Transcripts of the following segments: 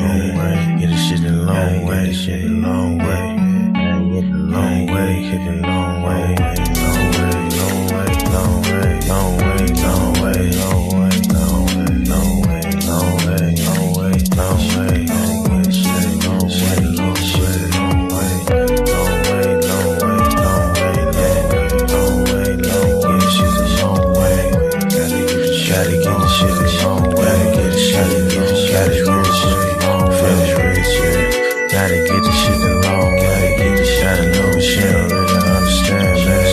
Long way, get this shit a long way, this shit a long way. Long way, hit the long way, long way, long way, long way, long way, long way, long way, long way, long way, long way, long way, long way, long way, shit, long way, long shit, long way, long way, long way, long way, long way, long way, shit a long way. Gotta get the shit a long way, get the shit a long way, gotta get the shit a long way, gotta get the shit a long way, gotta know what she don't really understand, man.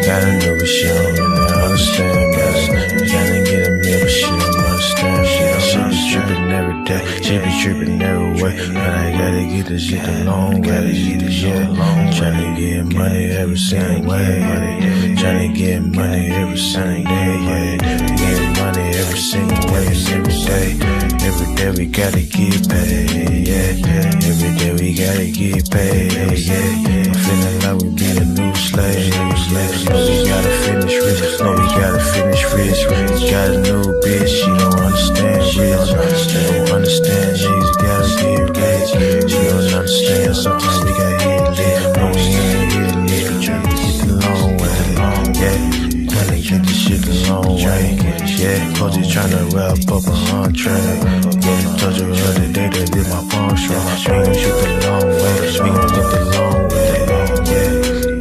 Gotta know what she don't really understand, man. Gotta get a meal, but she don't understand. She be tripping every day, she be tripping every way, but I gotta get this shit a long way, gotta get this shit a long way. Tryna get money every single way, tryna get money every single day, get money every single way, every day. Every day we gotta get paid, yeah. Every day we gotta get paid, yeah. I'm feeling like we be a new slave. No, we gotta finish rich. No, we gotta finish rich. Got a new bitch, she don't understand rich. She don't understand niggas gotta get rich. She don't understand sometimes we gotta hit lit. No, we ain't hit lit. Tryna get the long way, yeah. Tryna get this shit the long way, yeah. Coach is tryna wrap up a entree. Told you the other day that did my palm strong. We gon' shoot the long way, we gon' get the long way,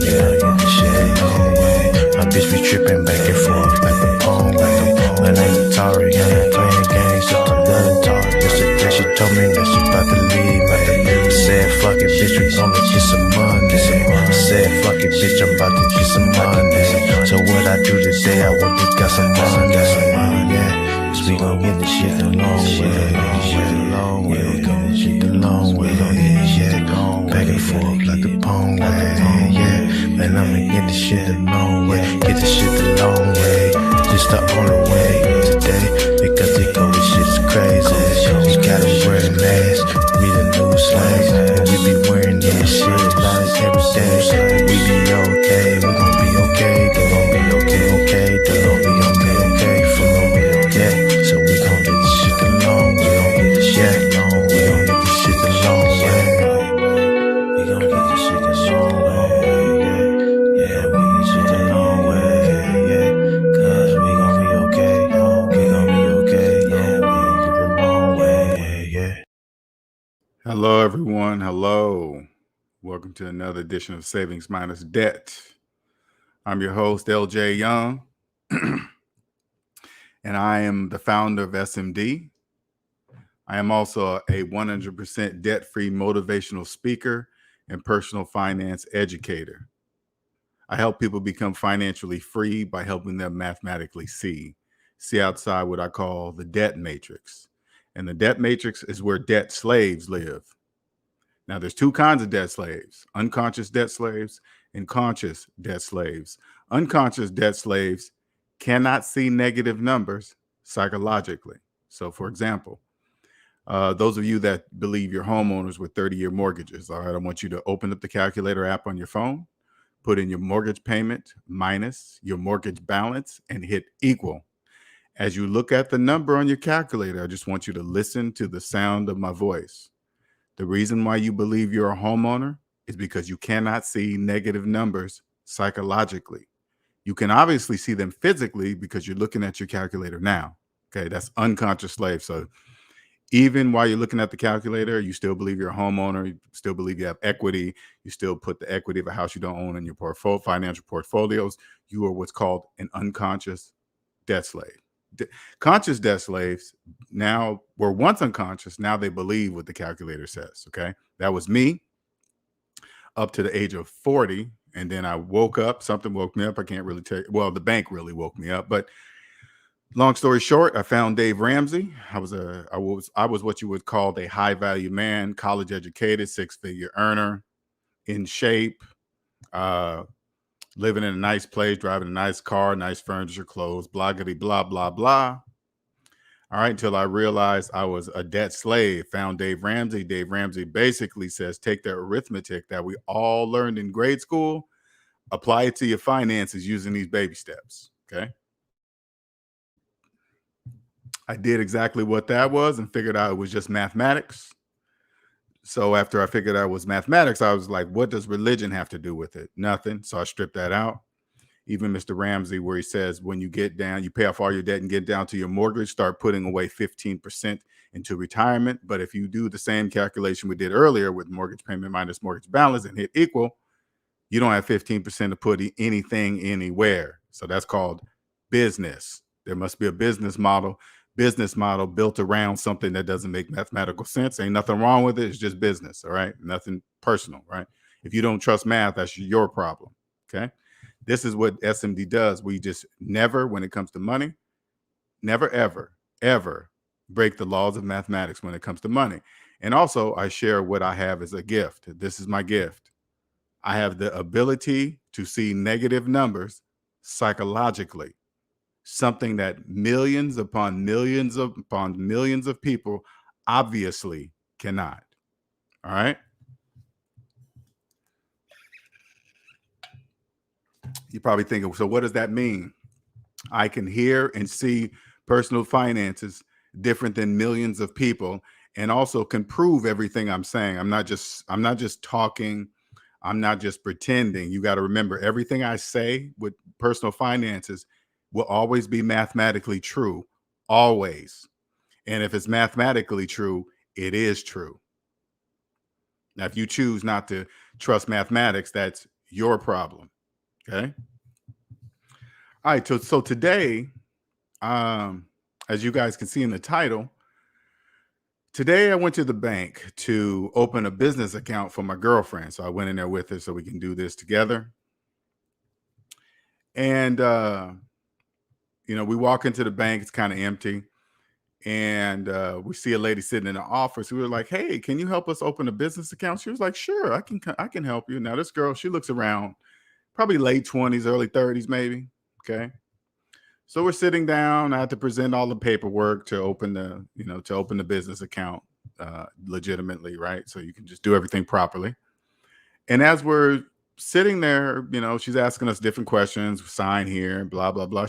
yeah, get the shit long way. My bitch be trippin' back and forth like a palm way. My name is Tari, I ain't playing games, just a little Tari. Yesterday she told me that she bout to leave, man. Said fuck it, bitch, we gonna get some money. Said fuck it, bitch, I'm about to get some money. So what I do today, I want to get some money, yeah. We gon' get the shit the long way, we gon' get shit the long way, yeah. Back and forth like the palm way, yeah. Man, I'ma get the shit the long way, get the shit the long way. Just the only way today, because they go with shit's crazy. We gotta wear a mask, we the new slaves, and we be wearing this shit like every day. We be okay, we gon' be okay, they gon' be okay, they gon' be okay, for me, yeah. So we gon' get this shit the long way, we gon' get this shit the long way, we gon' get this shit the long way, yeah, we get this shit the long way, yeah, cause we gon' be okay, yeah, we gon' get the long way, yeah. Hello, everyone. Hello. Welcome to another edition of Savings Minus Debt. I'm your host, LJ Young. And I am the founder of SMD. I am also a 100% debt-free motivational speaker and personal finance educator. I help people become financially free by helping them mathematically see outside what I call the debt matrix. And the debt matrix is where debt slaves live. Now, there's two kinds of debt slaves: unconscious debt slaves and conscious debt slaves. Unconscious debt slaves cannot see negative numbers psychologically. So, for example, those of you that believe you're homeowners with 30-year mortgages, all right, I want you to open up the calculator app on your phone, put in your mortgage payment minus your mortgage balance, and hit equal. As you look at the number on your calculator, I just want you to listen to the sound of my voice. The reason why you believe you're a homeowner is because you cannot see negative numbers psychologically. You can obviously see them physically because you're looking at your calculator now. Okay, that's unconscious slave. So even while you're looking at the calculator, you still believe you're a homeowner, you still believe you have equity, you still put the equity of a house you don't own in your financial portfolios. You are what's called an unconscious debt slave. Conscious debt slaves now were once unconscious. Now they believe what the calculator says. Okay, that was me up to the age of 40. And then I woke up, something woke me up. I can't really tell you. Well, the bank really woke me up, but long story short, I found Dave Ramsey. I was what you would call a high value man, college educated, 6-figure earner, in shape, living in a nice place, driving a nice car, nice furniture, clothes, bloggity, blah, blah, blah. All right, until I realized I was a debt slave. Found Dave Ramsey. Dave Ramsey basically says, take the arithmetic that we all learned in grade school, apply it to your finances using these baby steps, okay? I did exactly what that was and figured out it was just mathematics. So after I figured out it was mathematics, I was like, what does religion have to do with it? Nothing. So I stripped that out. Even Mr. Ramsey, where he says, when you get down, you pay off all your debt and get down to your mortgage, start putting away 15% into retirement. But if you do the same calculation we did earlier with mortgage payment minus mortgage balance and hit equal, you don't have 15% to put anything anywhere. So that's called business. There must be a business model built around something that doesn't make mathematical sense. Ain't nothing wrong with it. It's just business. All right. Nothing personal. Right. If you don't trust math, that's your problem. Okay. This is what SMD does. We just never, when it comes to money, never, ever break the laws of mathematics when it comes to money. And also, I share what I have as a gift. This is my gift. I have the ability to see negative numbers psychologically, something that millions upon millions of people obviously cannot. All right. You're probably thinking, so what does that mean? I can hear and see personal finances different than millions of people, and also can prove everything I'm saying. I'm not just talking. I'm not just pretending. You got to remember, everything I say with personal finances will always be mathematically true, always. And if it's mathematically true, it is true. Now, if you choose not to trust mathematics, that's your problem. Okay. All right. So today, as you guys can see in the title, today I went to the bank to open a business account for my girlfriend. So I went in there with her so we can do this together. And we walk into the bank, it's kind of empty. And we see a lady sitting in the office. We were like, hey, can you help us open a business account? She was like, sure, I can help you. Now, this girl, she looks around probably late 20s, early 30s, maybe. Okay. So we're sitting down. I had to present all the paperwork to open the business account legitimately, right? So you can just do everything properly. And as we're sitting there, she's asking us different questions, sign here, blah, blah, blah.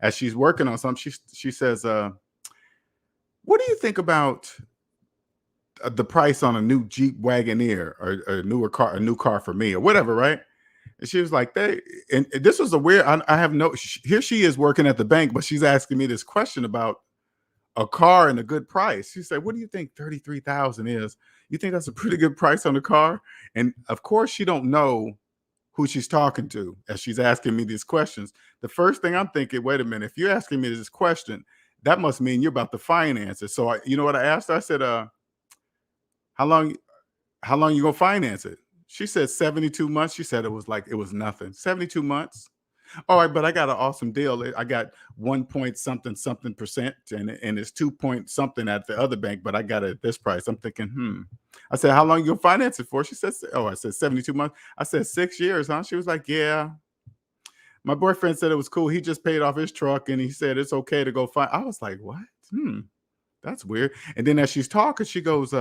As she's working on something, she says, what do you think about the price on a new Jeep Wagoneer or a new car for me or whatever, right? And she was like, and this was a weird, I have no, here she is working at the bank, but she's asking me this question about a car and a good price. She said, what do you think 33,000 is? You think that's a pretty good price on a car? And of course, she don't know who she's talking to as she's asking me these questions. The first thing I'm thinking, wait a minute, if you're asking me this question, that must mean you're about to finance it. So you know what I asked her? I said, how long you gonna finance it? She said 72 months. She said it was nothing. 72 months. All right, but I got an awesome deal. I got 1 point something percent, and it's 2 point something at the other bank, but I got it at this price. I'm thinking, I said, how long you gonna finance it for? She said, I said 72 months. I said 6 years, huh? She was like, yeah. My boyfriend said it was cool. He just paid off his truck and he said it's okay to go find. I was like, what? That's weird. And then as she's talking, she goes,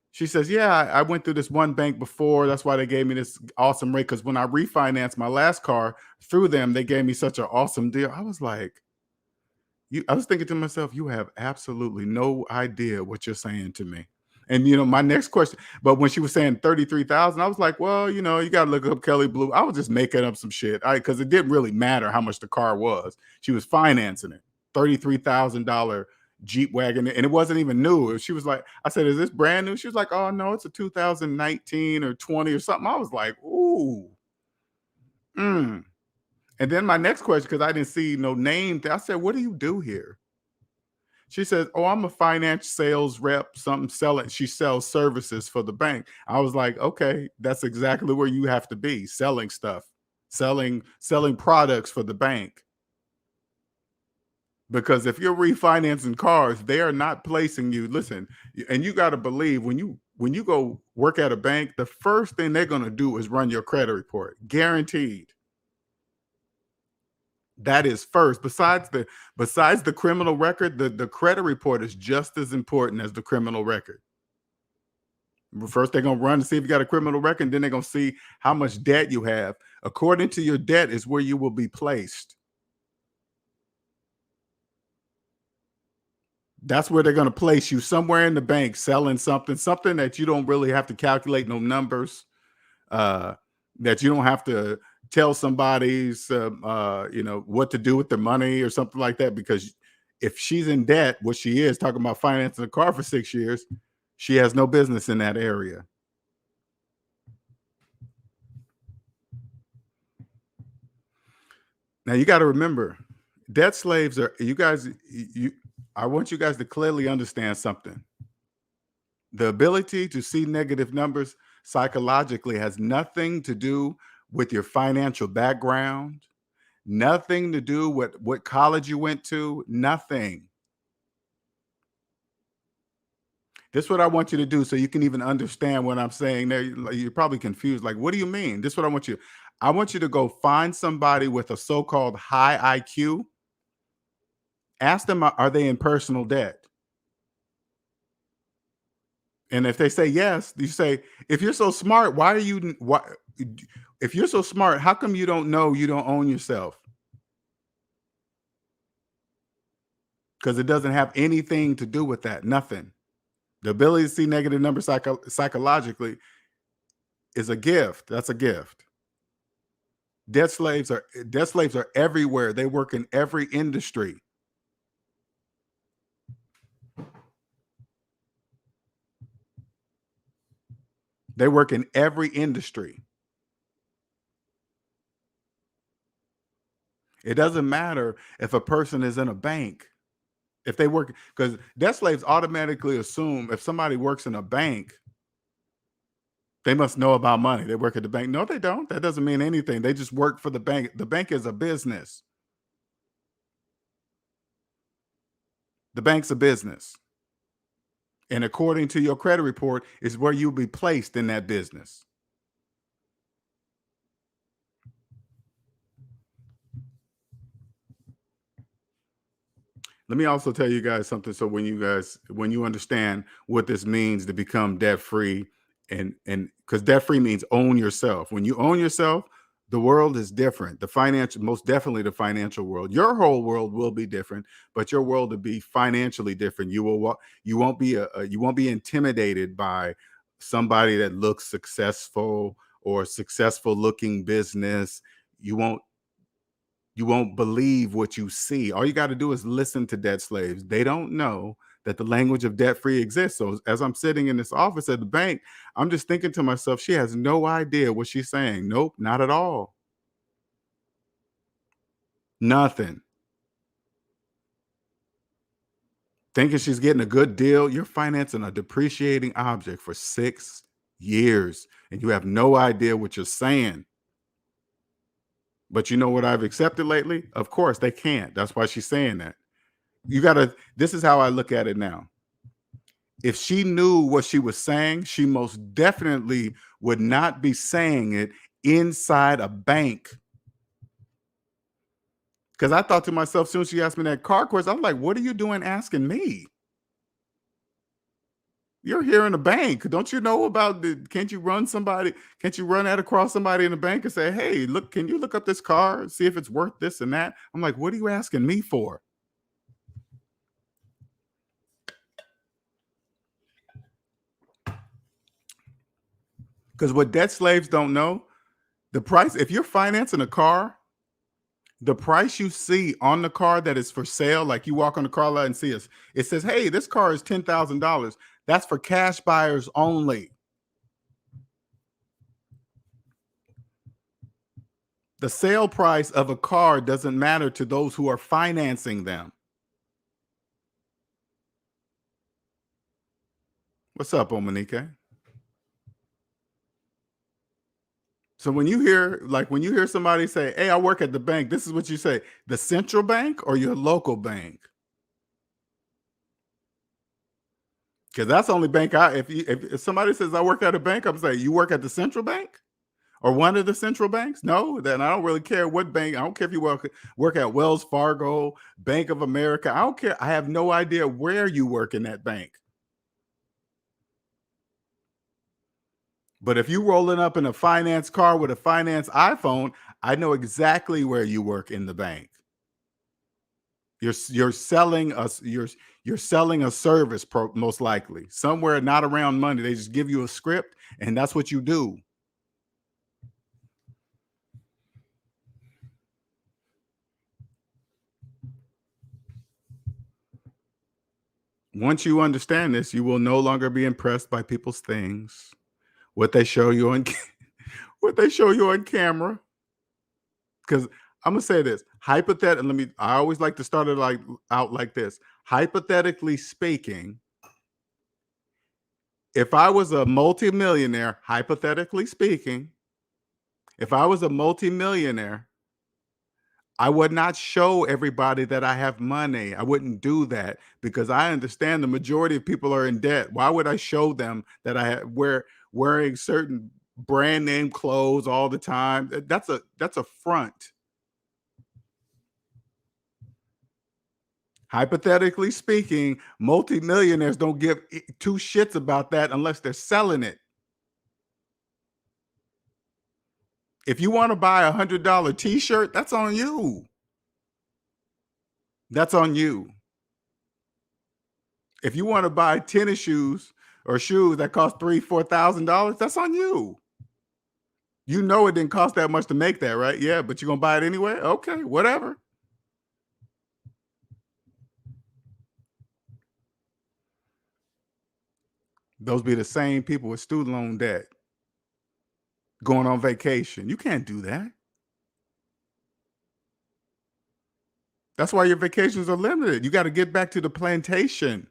she says, yeah, I went through this one bank before. That's why they gave me this awesome rate. Because when I refinanced my last car through them, they gave me such an awesome deal. I was like, I was thinking to myself, you have absolutely no idea what you're saying to me. And, my next question, but when she was saying 33,000, I was like, well, you got to look up Kelly Blue. I was just making up some shit because it didn't really matter how much the car was. She was financing it, $33,000 Jeep wagon, and it wasn't even new. She was like, I said, is this brand new? She was like, oh no, it's a 2019 or 20 or something. I was like, ooh. And then my next question, because I didn't see no name, I said, what do you do here? She says, oh, I'm a finance sales rep, something selling. She sells services for the bank. I was like, okay, that's exactly where you have to be, selling stuff, selling products for the bank. Because if you're refinancing cars, they are not placing you. Listen, and you got to believe when you go work at a bank, the first thing they're going to do is run your credit report, guaranteed. That is first. Besides the criminal record, the credit report is just as important as the criminal record. First, they're going to run to see if you got a criminal record. Then they're going to see how much debt you have. According to your debt is where you will be placed. That's where they're going to place you, somewhere in the bank, selling something that you don't really have to calculate no numbers, that you don't have to tell somebody's, what to do with the money or something like that. Because if she's in debt, what she is, talking about financing a car for 6 years, she has no business in that area. Now you got to remember, debt slaves are, you guys. I want you guys to clearly understand something. The ability to see negative numbers psychologically has nothing to do with your financial background, nothing to do with what college you went to, nothing. This is what I want you to do so you can even understand what I'm saying there. You're probably confused. Like, what do you mean? This is what I want you. I want you to go find somebody with a so-called high IQ. Ask them, are they in personal debt? And if they say yes, you say, if you're so smart, why are you, why, if you're so smart, how come you don't know you don't own yourself? Because it doesn't have anything to do with that. Nothing. The ability to see negative numbers psychologically is a gift. That's a gift. Debt slaves are everywhere. They work in every industry. They work in every industry. It doesn't matter if a person is in a bank. If they work, because debt slaves automatically assume if somebody works in a bank, they must know about money. They work at the bank. No, they don't. That doesn't mean anything. They just work for the bank. The bank is a business. The bank's a business. And according to your credit report is where you'll be placed in that business. Let me also tell you guys something. So when you understand what this means to become debt free, and because debt free means own yourself. When you own yourself, the world is different. The financial, most definitely the financial world. Your whole world will be different, but your world will be financially different. You won't be intimidated by somebody that looks successful or successful looking business. You won't believe what you see. All you got to do is listen to debt slaves. They don't know that the language of debt free exists. So as I'm sitting in this office at the bank, I'm just thinking to myself, she has no idea what she's saying. Nope, not at all. Nothing. Thinking she's getting a good deal. You're financing a depreciating object for 6 years and you have no idea what you're saying. But you know what I've accepted lately? Of course, they can't. That's why she's saying that. This is how I look at it now. If she knew what she was saying, she most definitely would not be saying it inside a bank. Because I thought to myself, soon as she asked me that car question, I'm like, what are you doing asking me? You're here in a bank. Don't you know about can't you run that across somebody in the bank and say, hey, look, can you look up this car, see if it's worth this and that? I'm like, what are you asking me for? Because what debt slaves don't know, the price, if you're financing a car, the price you see on the car that is for sale, like you walk on the car lot and see us, it says, hey, this car is $10,000. That's for cash buyers only. The sale price of a car doesn't matter to those who are financing them. What's up, Omanike? So when you hear somebody say, hey, I work at the bank, this is what you say, the central bank or your local bank? Because that's the only bank if somebody says I work at a bank, I'm saying, you work at the central bank or one of the central banks? No, then I don't really care what bank. I don't care if you work at Wells Fargo, Bank of America. I don't care. I have no idea where you work in that bank. But if you rolling up in a finance car with a finance iPhone, I know exactly where you work in the bank. You're selling us you're selling a service, most likely somewhere not around money. They just give you a script, and that's what you do. Once you understand this, you will no longer be impressed by people's things, what they show you on what they show you on camera. Because I'm gonna say this hypothetically. I always like to start it out like this. Hypothetically speaking, if I was a multimillionaire, hypothetically speaking, if I was a multimillionaire, I would not show everybody that I have money. I wouldn't do that because I understand the majority of people are in debt. Why would I show them that wearing certain brand name clothes all the time? That's a front. Hypothetically speaking, multimillionaires don't give two shits about that unless they're selling it. If you want to buy $100 t-shirt, that's on you. That's on you. If you want to buy tennis shoes or shoes that cost $3,000-$4,000, that's on you. You know it didn't cost that much to make that, right? Yeah, but you're gonna buy it anyway? Okay, whatever. Those be the same people with student loan debt going on vacation. You can't do that. That's why your vacations are limited. You got to get back to the plantation.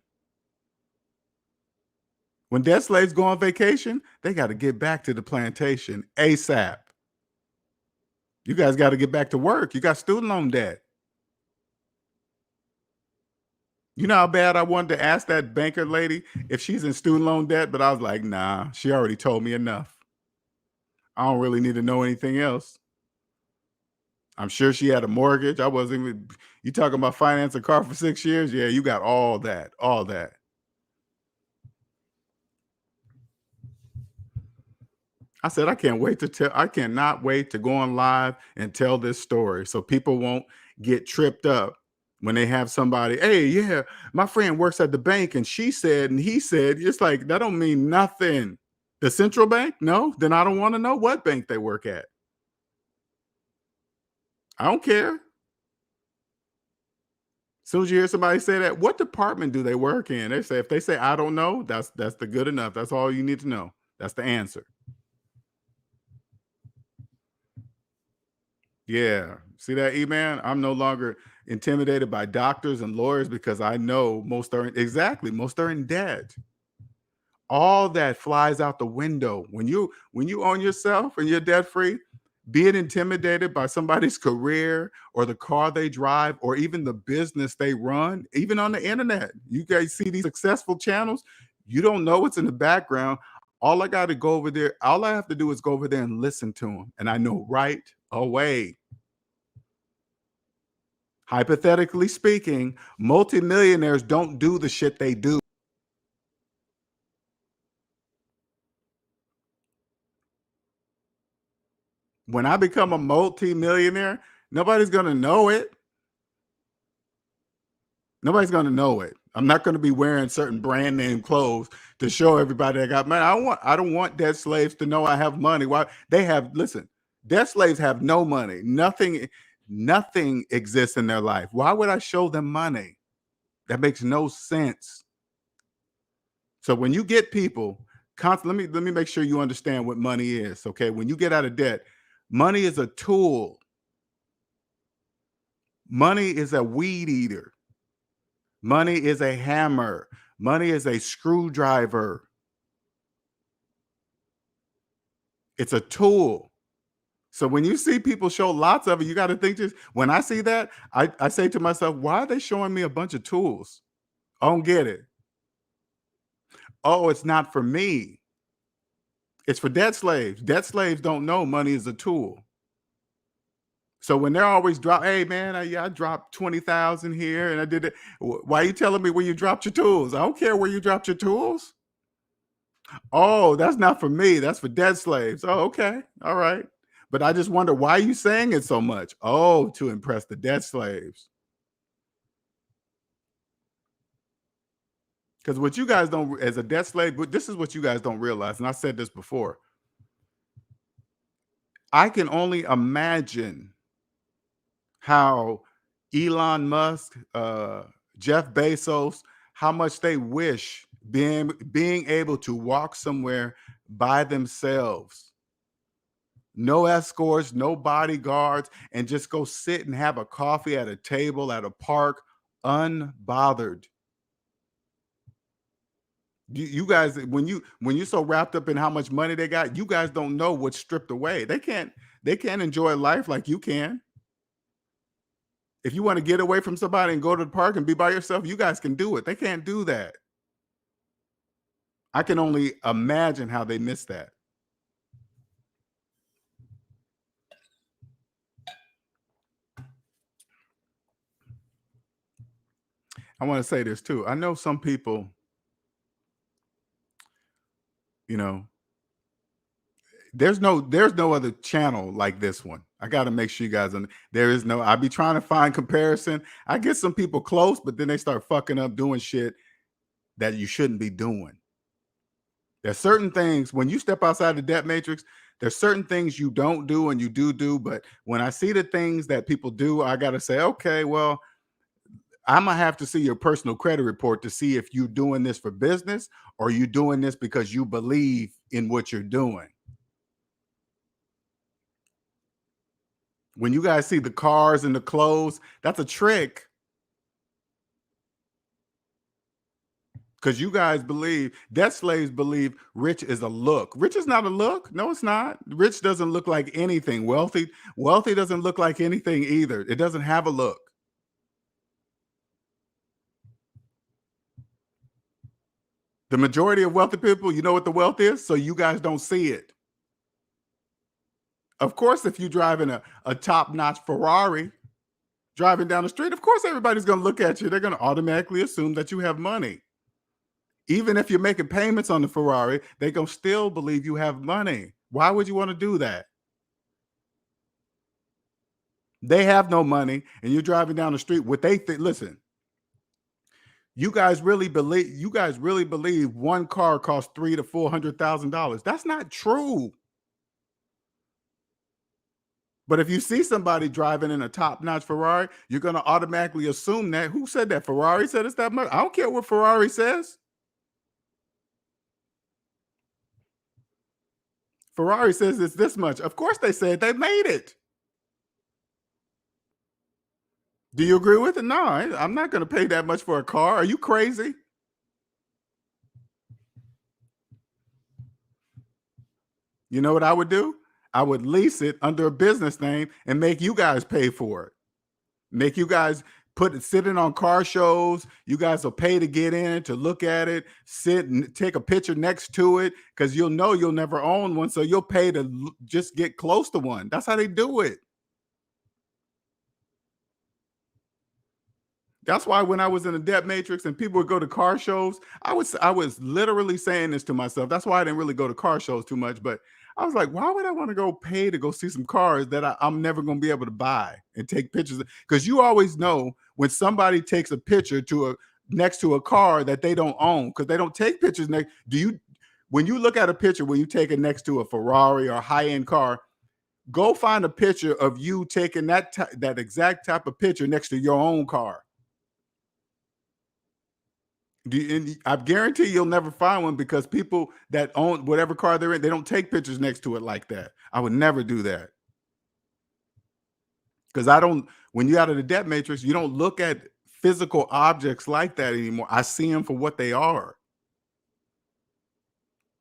When debt slaves go on vacation, they got to get back to the plantation ASAP. You guys got to get back to work. You got student loan debt. You know how bad I wanted to ask that banker lady if she's in student loan debt, but I was like, nah, she already told me enough. I don't really need to know anything else. I'm sure she had a mortgage. I wasn't even, you talking about finance a car for 6 years? Yeah, you got all that, all that. I said, I cannot wait to go on live and tell this story so people won't get tripped up when they have somebody, hey, yeah, my friend works at the bank and she said, and he said, it's like, that don't mean nothing. The central bank? No, then I don't want to know what bank they work at. I don't care. As soon as you hear somebody say that, what department do they work in? They say, if they say, I don't know, that's the good enough. That's all you need to know. That's the answer. Yeah. See that, E-Man? I'm no longer intimidated by doctors and lawyers because I know most are in debt. All that flies out the window. When you own yourself and you're debt free, being intimidated by somebody's career or the car they drive or even the business they run, even on the internet. You guys see these successful channels, you don't know what's in the background. All I got to go over there, all I have to do is go over there and listen to them. And I know right away. Hypothetically speaking, multimillionaires don't do the shit they do. When I become a multimillionaire, nobody's going to know it. Nobody's going to know it. I'm not going to be wearing certain brand name clothes to show everybody I got money. I don't want debt slaves to know I have money. Why? Listen, debt slaves have no money. Nothing exists in their life. Why would I show them money? That makes no sense. So when you get people, let me make sure you understand what money is. Okay. When you get out of debt, money is a tool. Money is a weed eater. Money is a hammer. Money is a screwdriver. It's a tool. So when you see people show lots of it, you got to think this. When I see that, I say to myself, why are they showing me a bunch of tools? I don't get it. Oh, it's not for me. It's for debt slaves. Debt slaves don't know money is a tool. So when they're always hey man, I dropped 20,000 here and I did it. Why are you telling me where you dropped your tools? I don't care where you dropped your tools. Oh, that's not for me. That's for debt slaves. Oh, okay. All right. But I just wonder, why are you saying it so much? Oh, to impress the debt slaves. Because what you guys don't, as a debt slave, but this is what you guys don't realize, and I said this before. I can only imagine how Elon Musk, Jeff Bezos, how much they wish being able to walk somewhere by themselves, no escorts, no bodyguards, and just go sit and have a coffee at a table at a park, unbothered. You guys, when you're so wrapped up in how much money they got, you guys don't know what's stripped away. They can't enjoy life like you can. If you want to get away from somebody and go to the park and be by yourself, you guys can do it. They can't do that. I can only imagine how they miss that. I want to say this too. I know some people, you know, there's no other channel like this one. I got to make sure you guys there is no, I be trying to find comparison. I get some people close, but then they start fucking up doing shit that you shouldn't be doing. There's certain things when you step outside the debt matrix, there's certain things you don't do and you do. But when I see the things that people do, I got to say, okay, well, I'm going to have to see your personal credit report to see if you're doing this for business or you doing this because you believe in what you're doing. When you guys see the cars and the clothes, that's a trick. Because you guys believe, debt slaves believe rich is a look. Rich is not a look. No, it's not. Rich doesn't look like anything. Wealthy doesn't look like anything either. It doesn't have a look. The majority of wealthy people, you know what the wealth is? So you guys don't see it. Of course, if you're driving a top-notch Ferrari, driving down the street, of course, everybody's going to look at you. They're going to automatically assume that you have money. Even if you're making payments on the Ferrari, they're going to still believe you have money. Why would you want to do that? They have no money, and you're driving down the street. What they think, listen, you guys really believe one car costs $300,000 to $400,000. That's not true. But if you see somebody driving in a top-notch Ferrari, you're going to automatically assume that. Who said that? Ferrari said it's that much? I don't care what Ferrari says. Ferrari says it's this much. Of course they said they made it. Do you agree with it? No, I'm not going to pay that much for a car. Are you crazy? You know what I would do? I would lease it under a business name and make you guys pay for it. Make you guys sit in on car shows. You guys will pay to get in, to look at it, sit and take a picture next to it, because you'll know you'll never own one. So you'll pay to just get close to one. That's how they do it. That's why when I was in the debt matrix and people would go to car shows, I was literally saying this to myself. That's why I didn't really go to car shows too much. But I was like, why would I want to go pay to go see some cars that I'm never going to be able to buy and take pictures of? Because you always know when somebody takes a picture next to a car that they don't own, because they don't take pictures next. When you look at a picture, when you take it next to a Ferrari or a high-end car, go find a picture of you taking that exact type of picture next to your own car. I guarantee you'll never find one, because people that own whatever car they're in, they don't take pictures next to it like that. I would never do that. Because when you're out of the debt matrix, you don't look at physical objects like that anymore. I see them for what they are.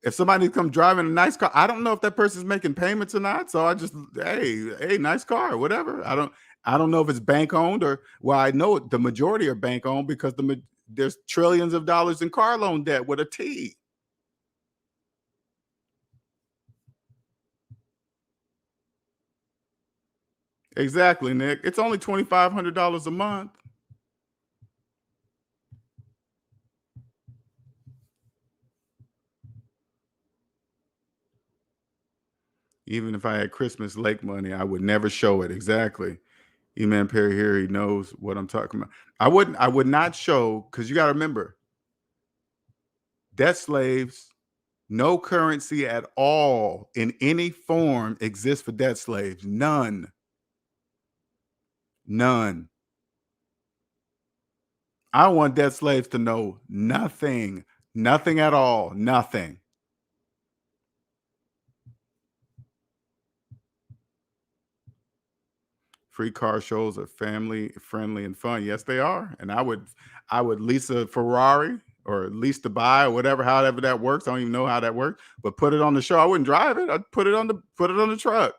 If somebody comes driving a nice car, I don't know if that person's making payments or not. So I just, hey, nice car, whatever. I don't know if it's bank owned or, well, I know the majority are bank owned, because there's trillions of dollars in car loan debt with a T. Exactly, Nick. It's only $2,500 a month. Even if I had Christmas lake money, I would never show it. Exactly. E-Man Perry here, he knows what I'm talking about. I would not show, because you got to remember, Debt slaves, no currency at all in any form exists for debt slaves. None. None. I want debt slaves to know nothing. Nothing at all. Nothing. Free car shows are family friendly and fun. Yes, they are. And I would lease a Ferrari or lease to buy or whatever, however that works. I don't even know how that works, but put it on the show. I wouldn't drive it. I'd put it on the truck.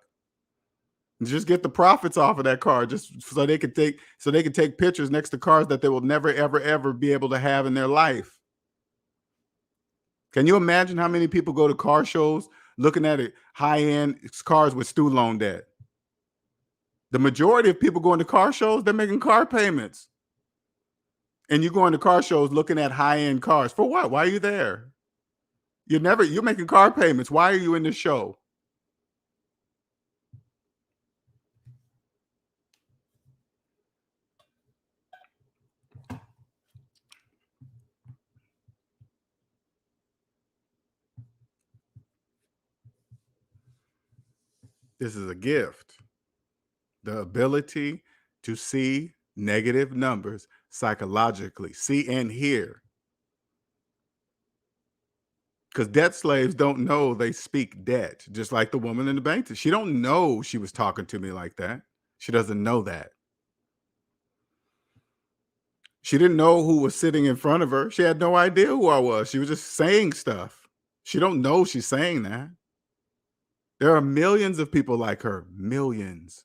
And just get the profits off of that car, just so they could take pictures next to cars that they will never, ever, ever be able to have in their life. Can you imagine how many people go to car shows looking at high-end cars with student loan debt? The majority of people going to car shows, they're making car payments. And you go into car shows looking at high-end cars. For what? Why are you there? You're making car payments. Why are you in the show? This is a gift. The ability to see negative numbers psychologically, see and hear. Because debt slaves don't know they speak debt, just like the woman in the bank. She don't know she was talking to me like that. She doesn't know that. She didn't know who was sitting in front of her. She had no idea who I was. She was just saying stuff. She don't know she's saying that. There are millions of people like her, millions.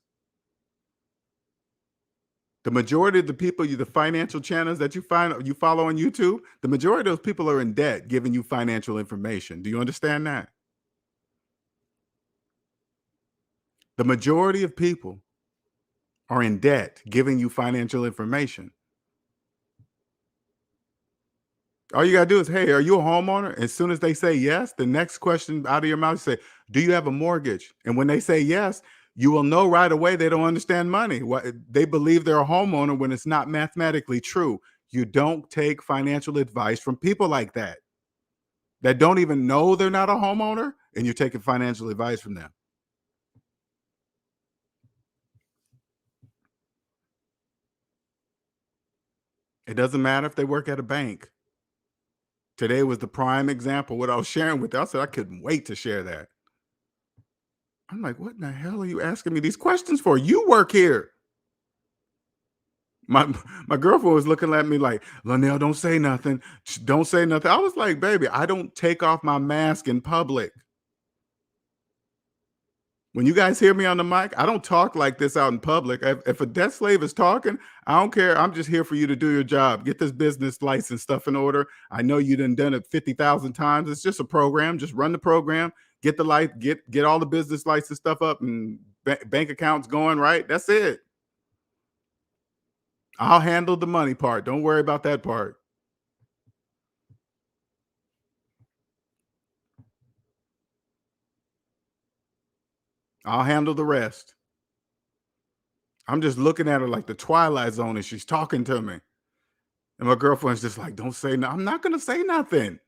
The majority of the people, the financial channels that you follow on YouTube, the majority of those people are in debt giving you financial information. Do you understand that? The majority of people are in debt giving you financial information. All you got to do is, hey, are you a homeowner? As soon as they say yes, the next question out of your mouth, say, do you have a mortgage? And when they say yes, you will know right away they don't understand money. They believe they're a homeowner when it's not mathematically true. You don't take financial advice from people like that don't even know they're not a homeowner, and you're taking financial advice from them. It doesn't matter if they work at a bank. Today was the prime example. What I was sharing with you, I said I couldn't wait to share that. I'm like, what in the hell are you asking me these questions for? You work here. My girlfriend was looking at me like, Linnell, don't say nothing. Don't say nothing. I was like, baby, I don't take off my mask in public. When you guys hear me on the mic, I don't talk like this out in public. If a debt slave is talking, I don't care. I'm just here for you to do your job. Get this business license stuff in order. I know you done it 50,000 times. It's just a program. Just run the program. Get the get all the business license stuff up and bank accounts going right. That's it. I'll handle the money part. Don't worry about that part. I'll handle the rest. I'm just looking at her like the Twilight Zone and she's talking to me. And my girlfriend's just like, don't say no. I'm not going to say nothing.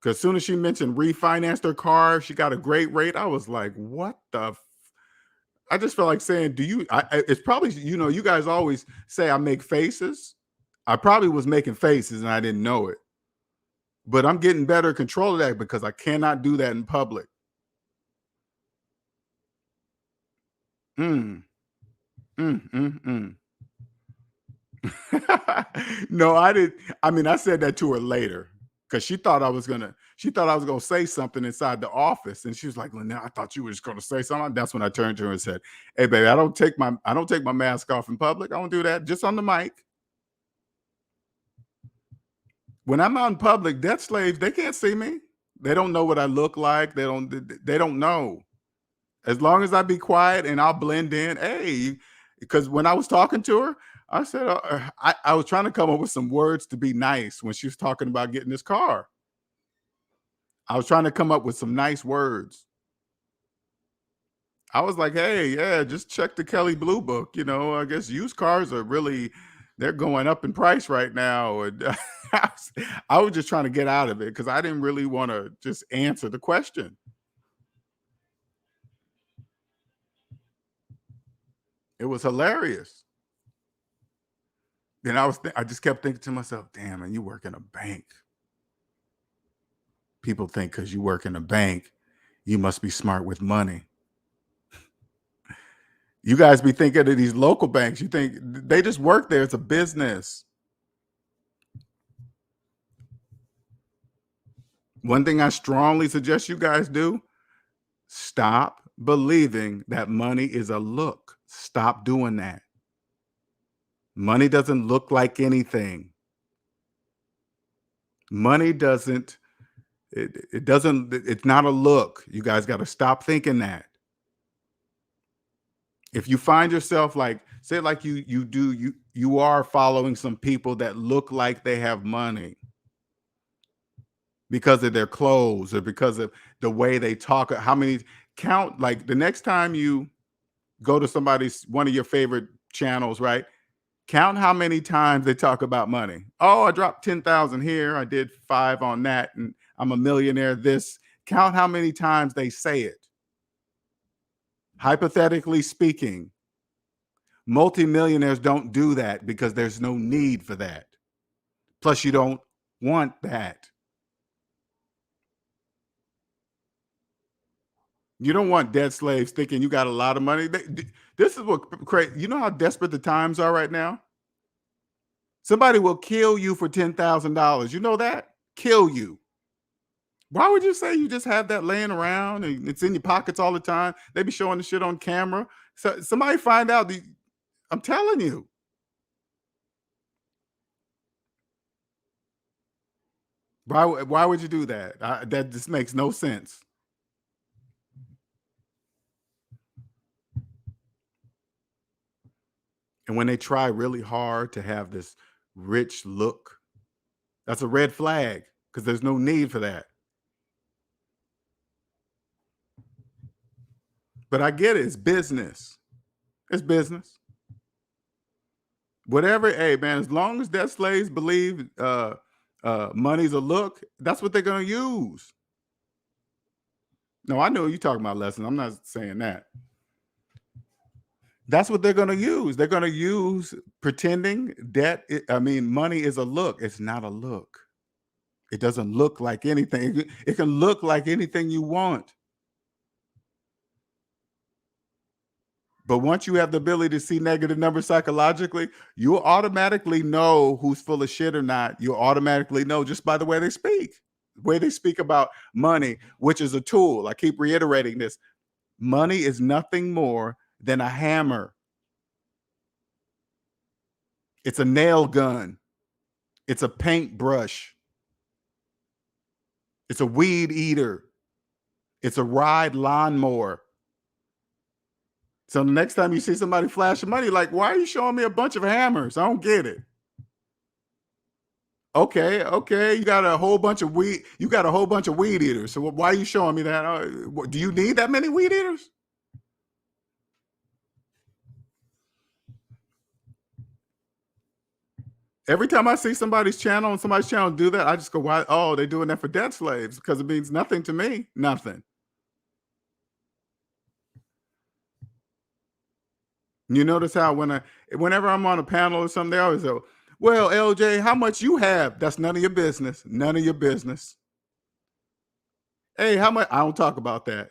Because as soon as she mentioned refinanced her car, she got a great rate. I was like, what the? I just felt like saying, it's probably, you guys always say I make faces. I probably was making faces and I didn't know it. But I'm getting better control of that because I cannot do that in public. No, I didn't. I mean, I said that to her later because she thought I was gonna say something inside the office, and she was like, "Linnell, I thought you were just gonna say something." That's when I turned to her and said, "Hey, baby, I don't take my mask off in public. I don't do that. Just on the mic. When I'm out in public, debt slaves, they can't see me. They don't know what I look like. They don't know. As long as I be quiet and I'll blend in, hey, because when I was talking to her, I said, I was trying to come up with some words to be nice when she was talking about getting this car. I was trying to come up with some nice words. I was like, hey, yeah, just check the Kelly Blue Book. I guess used cars are really they're going up in price right now. And I was just trying to get out of it because I didn't really want to just answer the question. It was hilarious. Then I just kept thinking to myself, damn, and you work in a bank. People think because you work in a bank, you must be smart with money. You guys be thinking of these local banks. You think they just work there. It's a business. One thing I strongly suggest you guys do, stop believing that money is a look. Stop doing that. Money doesn't look like anything. Money doesn't, it doesn't, it's not a look. You guys got to stop thinking that. If you find yourself like, say like you are following some people that look like they have money because of their clothes or because of the way they talk, how many count, like the next time you go to one of your favorite channels, right? Count how many times they talk about money. Oh, I dropped 10,000 here. I did 5 on that. And I'm a millionaire. This. Count how many times they say it. Hypothetically speaking, multimillionaires don't do that because there's no need for that. Plus, you don't want that. You don't want dead slaves thinking you got a lot of money. This is what crazy. You know how desperate the times are right now? Somebody will kill you for $10,000. You know that? Kill you. Why would you say you just have that laying around and it's in your pockets all the time? They be showing the shit on camera. So somebody find out. I'm telling you. Why would you do that? That just makes no sense. And when they try really hard to have this rich look, that's a red flag because there's no need for that. But I get it. It's business. It's business. Whatever, hey man, as long as debt slaves believe money's a look, that's what they're gonna use. No, I know you're talking about lessons. I'm not saying that. That's what they're gonna use. They're gonna use pretending money is a look. It's not a look. It doesn't look like anything. It can look like anything you want. But once you have the ability to see negative numbers psychologically, you'll automatically know who's full of shit or not. You'll automatically know just by the way they speak. The way they speak about money, which is a tool. I keep reiterating this. Money is nothing more than a hammer. It's a nail gun. It's a paintbrush. It's a weed eater. It's a ride lawnmower. So the next time you see somebody flashing money, like, why are you showing me a bunch of hammers? I don't get it. Okay. You got a whole bunch of weed. You got a whole bunch of weed eaters. So why are you showing me that? Do you need that many weed eaters? Every time I see somebody's channel and somebody's channel do that, I just go, why? Oh, they're doing that for debt slaves because it means nothing to me. Nothing. You notice how whenever I'm on a panel or something, they always go, well, LJ, how much you have? That's none of your business. None of your business. Hey, how much? I don't talk about that.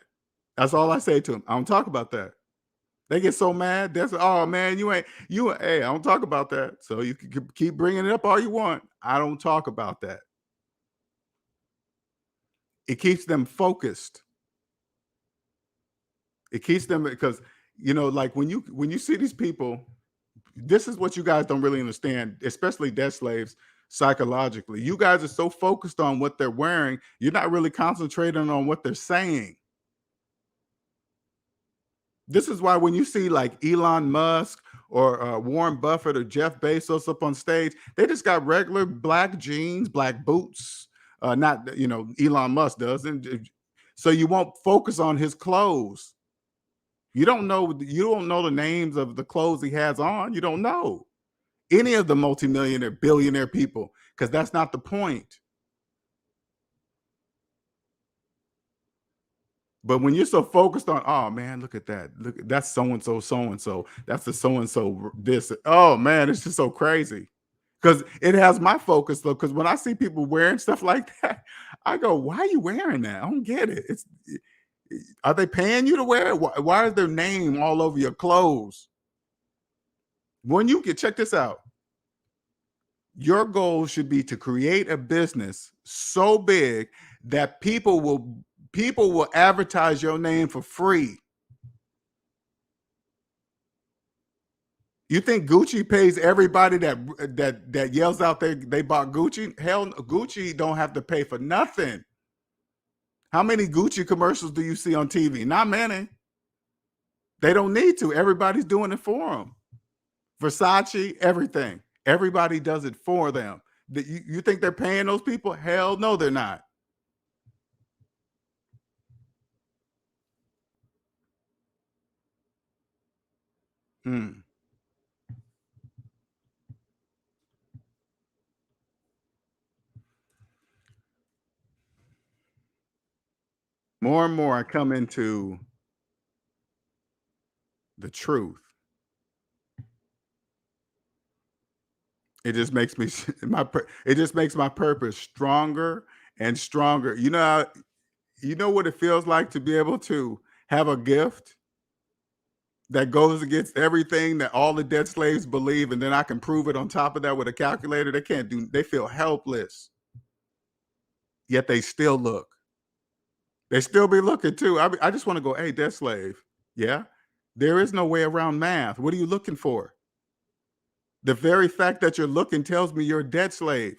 That's all I say to them. I don't talk about that. They get so mad. That's, oh man, hey, I don't talk about that. So you can keep bringing it up all you want. I don't talk about that. It keeps them focused. It keeps them because, like when you see these people, this is what you guys don't really understand, especially debt slaves psychologically. You guys are so focused on what they're wearing, you're not really concentrating on what they're saying. This is why when you see like Elon Musk or Warren Buffett or Jeff Bezos up on stage, they just got regular black jeans, black boots. Not, Elon Musk doesn't. So you won't focus on his clothes. You don't know the names of the clothes he has on. You don't know. any of the multimillionaire, billionaire people, because that's not the point. But when you're so focused on, oh man, look at that. Look, that's so and so, so and so. That's the so and so. This. Oh man, it's just so crazy. Because it has my focus though. Because when I see people wearing stuff like that, I go, "Why are you wearing that? I don't get it. Are they paying you to wear it? Why is their name all over your clothes?" When you get, check this out. Your goal should be to create a business so big that people will advertise your name for free. You think Gucci pays everybody that yells out there they bought Gucci? Hell, Gucci don't have to pay for nothing. How many Gucci commercials do you see on TV? Not many. They don't need to. Everybody's doing it for them. Versace, everything. Everybody does it for them. You think they're paying those people? Hell no, they're not. More and more I come into the truth. It just makes me it just makes my purpose stronger and stronger. You know what it feels like to be able to have a gift that goes against everything that all the dead slaves believe, and then I can prove it on top of that with a calculator. They feel helpless. Yet they still look. They still be looking too. I just want to go, hey, dead slave. Yeah. There is no way around math. What are you looking for? The very fact that you're looking tells me you're a debt slave.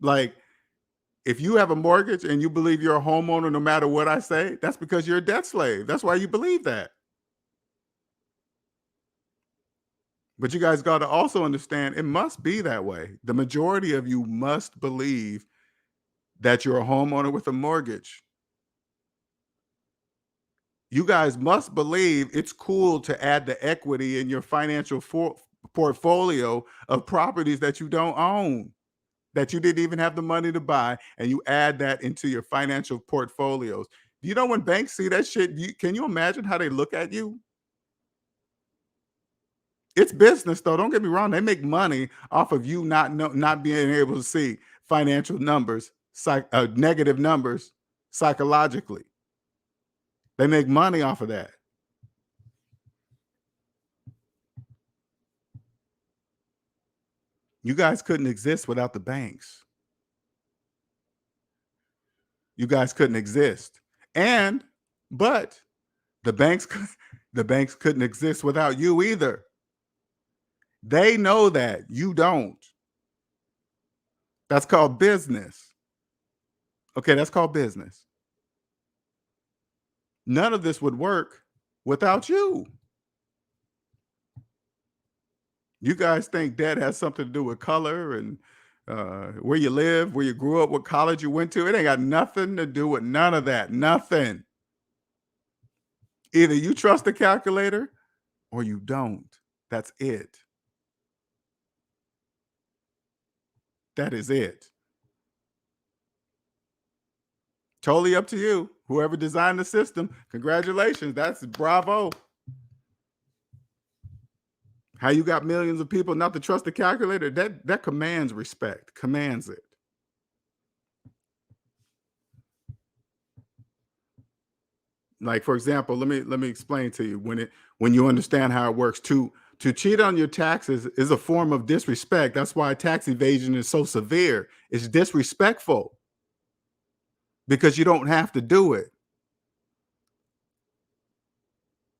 Like, if you have a mortgage and you believe you're a homeowner no matter what I say, that's because you're a debt slave. That's why you believe that. But you guys got to also understand it must be that way. The majority of you must believe that you're a homeowner with a mortgage. You guys must believe it's cool to add the equity in your financial portfolio of properties that you don't own, that you didn't even have the money to buy, and you add that into your financial portfolios. You know, when banks see that shit, can you imagine how they look at you? It's business, though. Don't get me wrong. They make money off of you not being able to see financial numbers, negative numbers psychologically. They make money off of that. You guys couldn't exist without the banks. You guys couldn't exist. But the banks couldn't exist without you either. They know that. You don't. That's called business. Okay, that's called business. None of this would work without you. You guys think debt has something to do with color and where you live, where you grew up, what college you went to. It ain't got nothing to do with none of that. Nothing. Either you trust the calculator or you don't. That's it. That is it. Totally up to you. Whoever designed the system, congratulations. That's bravo. How you got millions of people not to trust the calculator? That commands respect. Commands it. Like, for example, let me explain to you when you understand how it works. To cheat on your taxes is a form of disrespect. That's why tax evasion is so severe. It's disrespectful because you don't have to do it.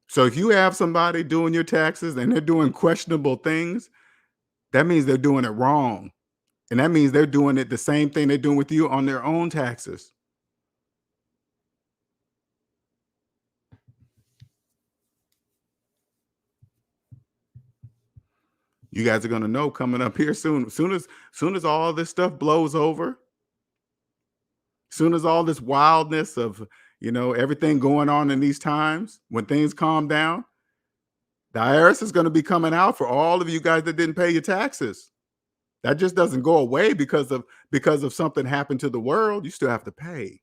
So if you have somebody doing your taxes and they're doing questionable things, that means they're doing it wrong. And that means they're doing it the same thing they're doing with you on their own taxes. You guys are going to know coming up here soon. Soon as all this stuff blows over, soon as all this wildness of, everything going on in these times, when things calm down, The IRS is going to be coming out for all of you guys that didn't pay your taxes. That just doesn't go away because of something happened to the world. You still have to pay.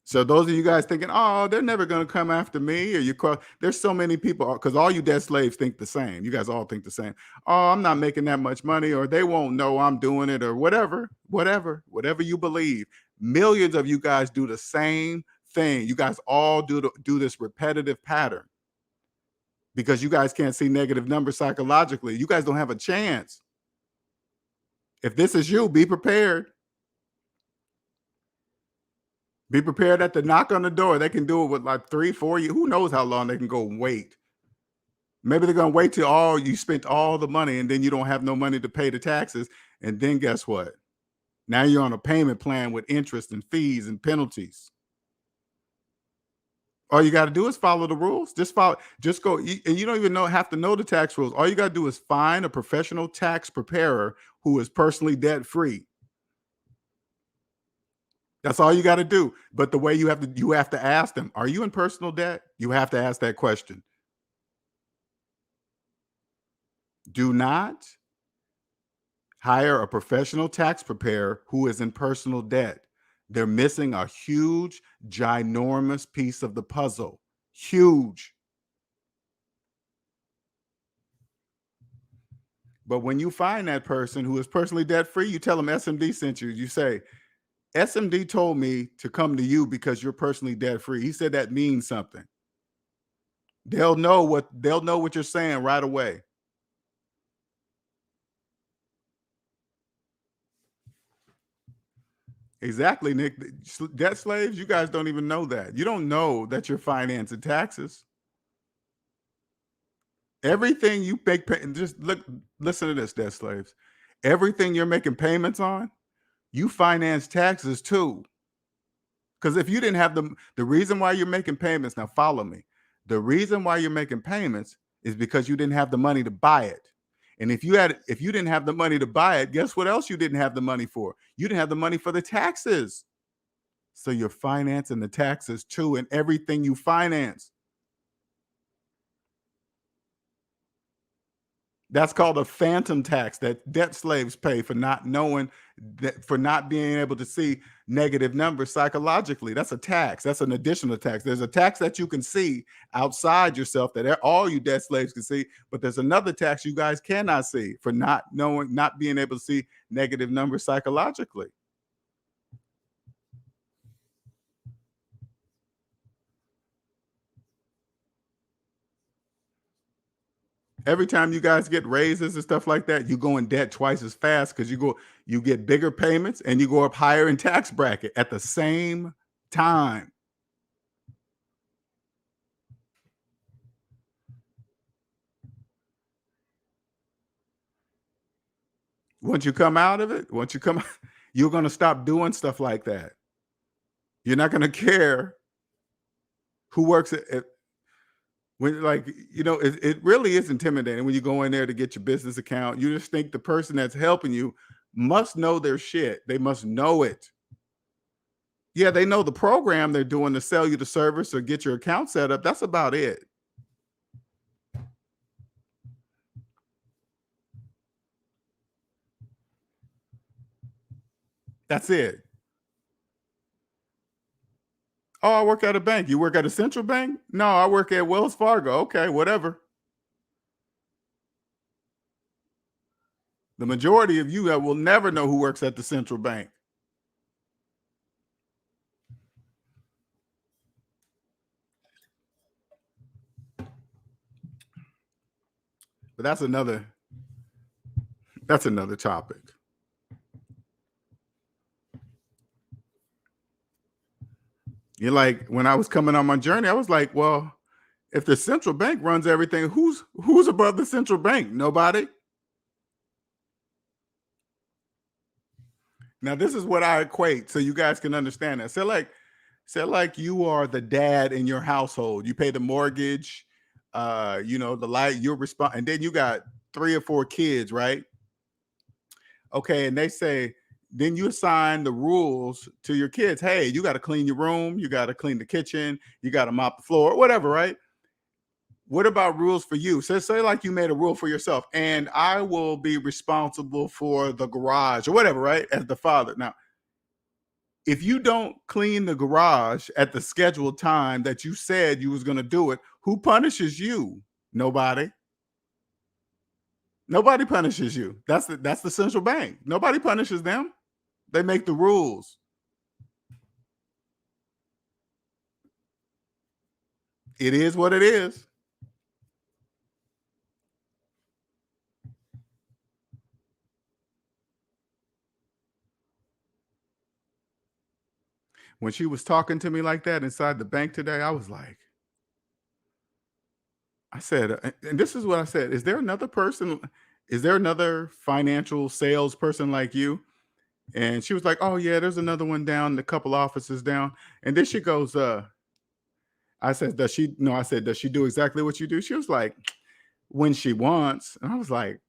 So those of you guys thinking, oh, they're never going to come after me, or there's so many people, because all you debt slaves think the same. You guys all think the same. Oh, I'm not making that much money, or they won't know I'm doing it, or whatever you believe. Millions of you guys do the same thing. You guys all do this repetitive pattern because you guys can't see negative numbers psychologically. You guys don't have a chance. If this is you, be prepared. Be prepared at the knock on the door. They can do it with like 3-4 years. Who knows how long they can go and wait? Maybe they're going to wait till you spent all the money and then you don't have no money to pay the taxes. And then guess what? Now you're on a payment plan with interest and fees and penalties. All you got to do is follow the rules. Just go. And you don't even have to know the tax rules. All you got to do is find a professional tax preparer who is personally debt free. That's all you got to do. But the way you have to ask them, are you in personal debt? You have to ask that question. Do not hire a professional tax preparer who is in personal debt. They're missing a huge, ginormous piece of the puzzle. Huge. But when you find that person who is personally debt free, you tell them SMD sent you. You say, SMD told me to come to you because you're personally debt free. He said that means something. They'll know what you're saying right away. Exactly, Nick. Debt slaves, you guys don't even know that. You don't know that you're financing taxes. Everything you make, listen to this, debt slaves. Everything you're making payments on, you finance taxes too. Because if you didn't have the reason why you're making payments, now follow me. The reason why you're making payments is because you didn't have the money to buy it. And if you didn't have the money to buy it, guess what else you didn't have the money for? You didn't have the money for the taxes. So you're financing the taxes too, and everything you finance. That's called a phantom tax that debt slaves pay for not knowing that, for not being able to see negative numbers psychologically. That's a tax. That's an additional tax. There's a tax that you can see outside yourself that all you debt slaves can see, but there's another tax you guys cannot see for not being able to see negative numbers psychologically. Every time you guys get raises and stuff like that, you go in debt twice as fast because you get bigger payments and you go up higher in tax bracket at the same time. Once you come out of it, you're going to stop doing stuff like that. You're not going to care who works at when, like, it really is intimidating when you go in there to get your business account. You just think the person that's helping you must know their shit. They must know it. Yeah, they know the program they're doing to sell you the service or get your account set up. That's about it. That's it. Oh, I work at a bank. You work at a central bank? No, I work at Wells Fargo. Okay, whatever. The majority of you will never know who works at the central bank. But that's another topic. You're like, when I was coming on my journey, I was like, well, if the central bank runs everything, who's above the central bank? Nobody. Now, this is what I equate so you guys can understand that. Say like you are the dad in your household. You pay the mortgage, the light, you're responsible, and then you got 3 or 4 kids, right? Okay, and they say, then you assign the rules to your kids. Hey, you got to clean your room, you got to clean the kitchen, you got to mop the floor, whatever, right? what about rules for you? So say like you made a rule for yourself, and I will be responsible for the garage or whatever, right? As the father. Now, if you don't clean the garage at the scheduled time that you said you was going to do it, who punishes you? Nobody. Nobody punishes you. That's the central bank. Nobody punishes them. They make the rules. It is what it is. When she was talking to me like that inside the bank today, I was like, I said, and this is what I said, is there another person? Is there another financial salesperson like you? And she was like, oh yeah, there's another one down, a couple offices down. And then she goes, I said, does she? No, I said, does she do exactly what you do? She was like, when she wants. And I was like,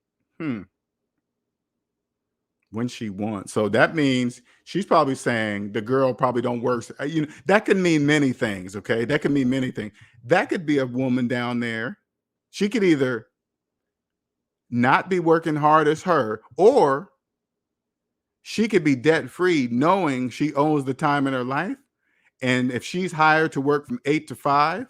when she wants. So that means she's probably saying the girl probably don't work. You know, that can mean many things. Okay. That can mean many things. That could be a woman down there. She could either not be working hard as her, or she could be debt free, knowing she owns the time in her life. And if she's hired to work from 8 to 5,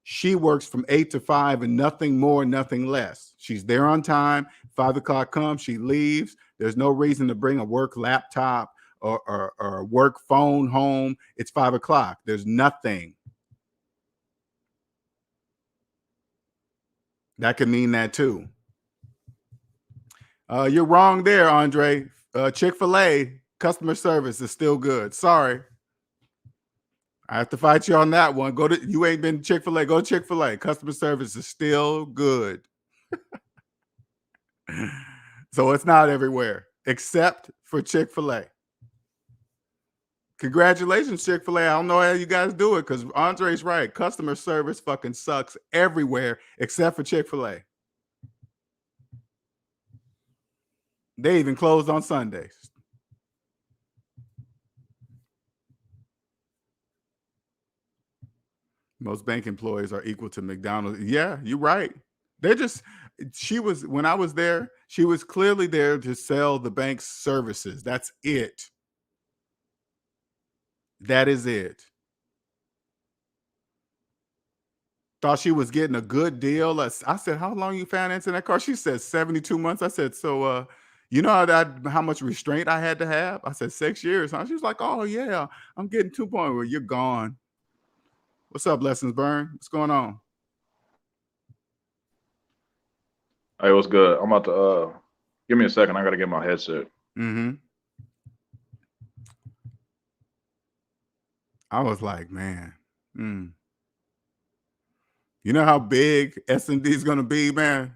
she works from 8 to 5 and nothing more, nothing less. She's there on time. 5 o'clock comes, she leaves. There's no reason to bring a work laptop or a work phone home. It's 5 o'clock. There's nothing. That could mean that too. You're wrong there, Andre. Chick-fil-A customer service is still good. Sorry. I have to fight you on that one. You ain't been to Chick-fil-A. Go to Chick-fil-A. Customer service is still good. So it's not everywhere except for Chick-fil-A. Congratulations, Chick-fil-A. I don't know how you guys do it, because Andre's right. Customer service fucking sucks everywhere except for Chick-fil-A. They even closed on Sundays. Most bank employees are equal to McDonald's. Yeah, you're right. When I was there, she was clearly there to sell the bank's services. That's it. That is it. Thought she was getting a good deal. I said, how long you financing that car? She said 72 months. I said, so you know how much restraint I had to have? I said 6 years. Huh? She was like, oh yeah, I'm getting 2 points. Well, you're gone. What's up, Lessons Burn? What's going on? Hey, what's good? I'm about to give me a second. I gotta get my headset. I was like, man, you know how big S&D is gonna be, man?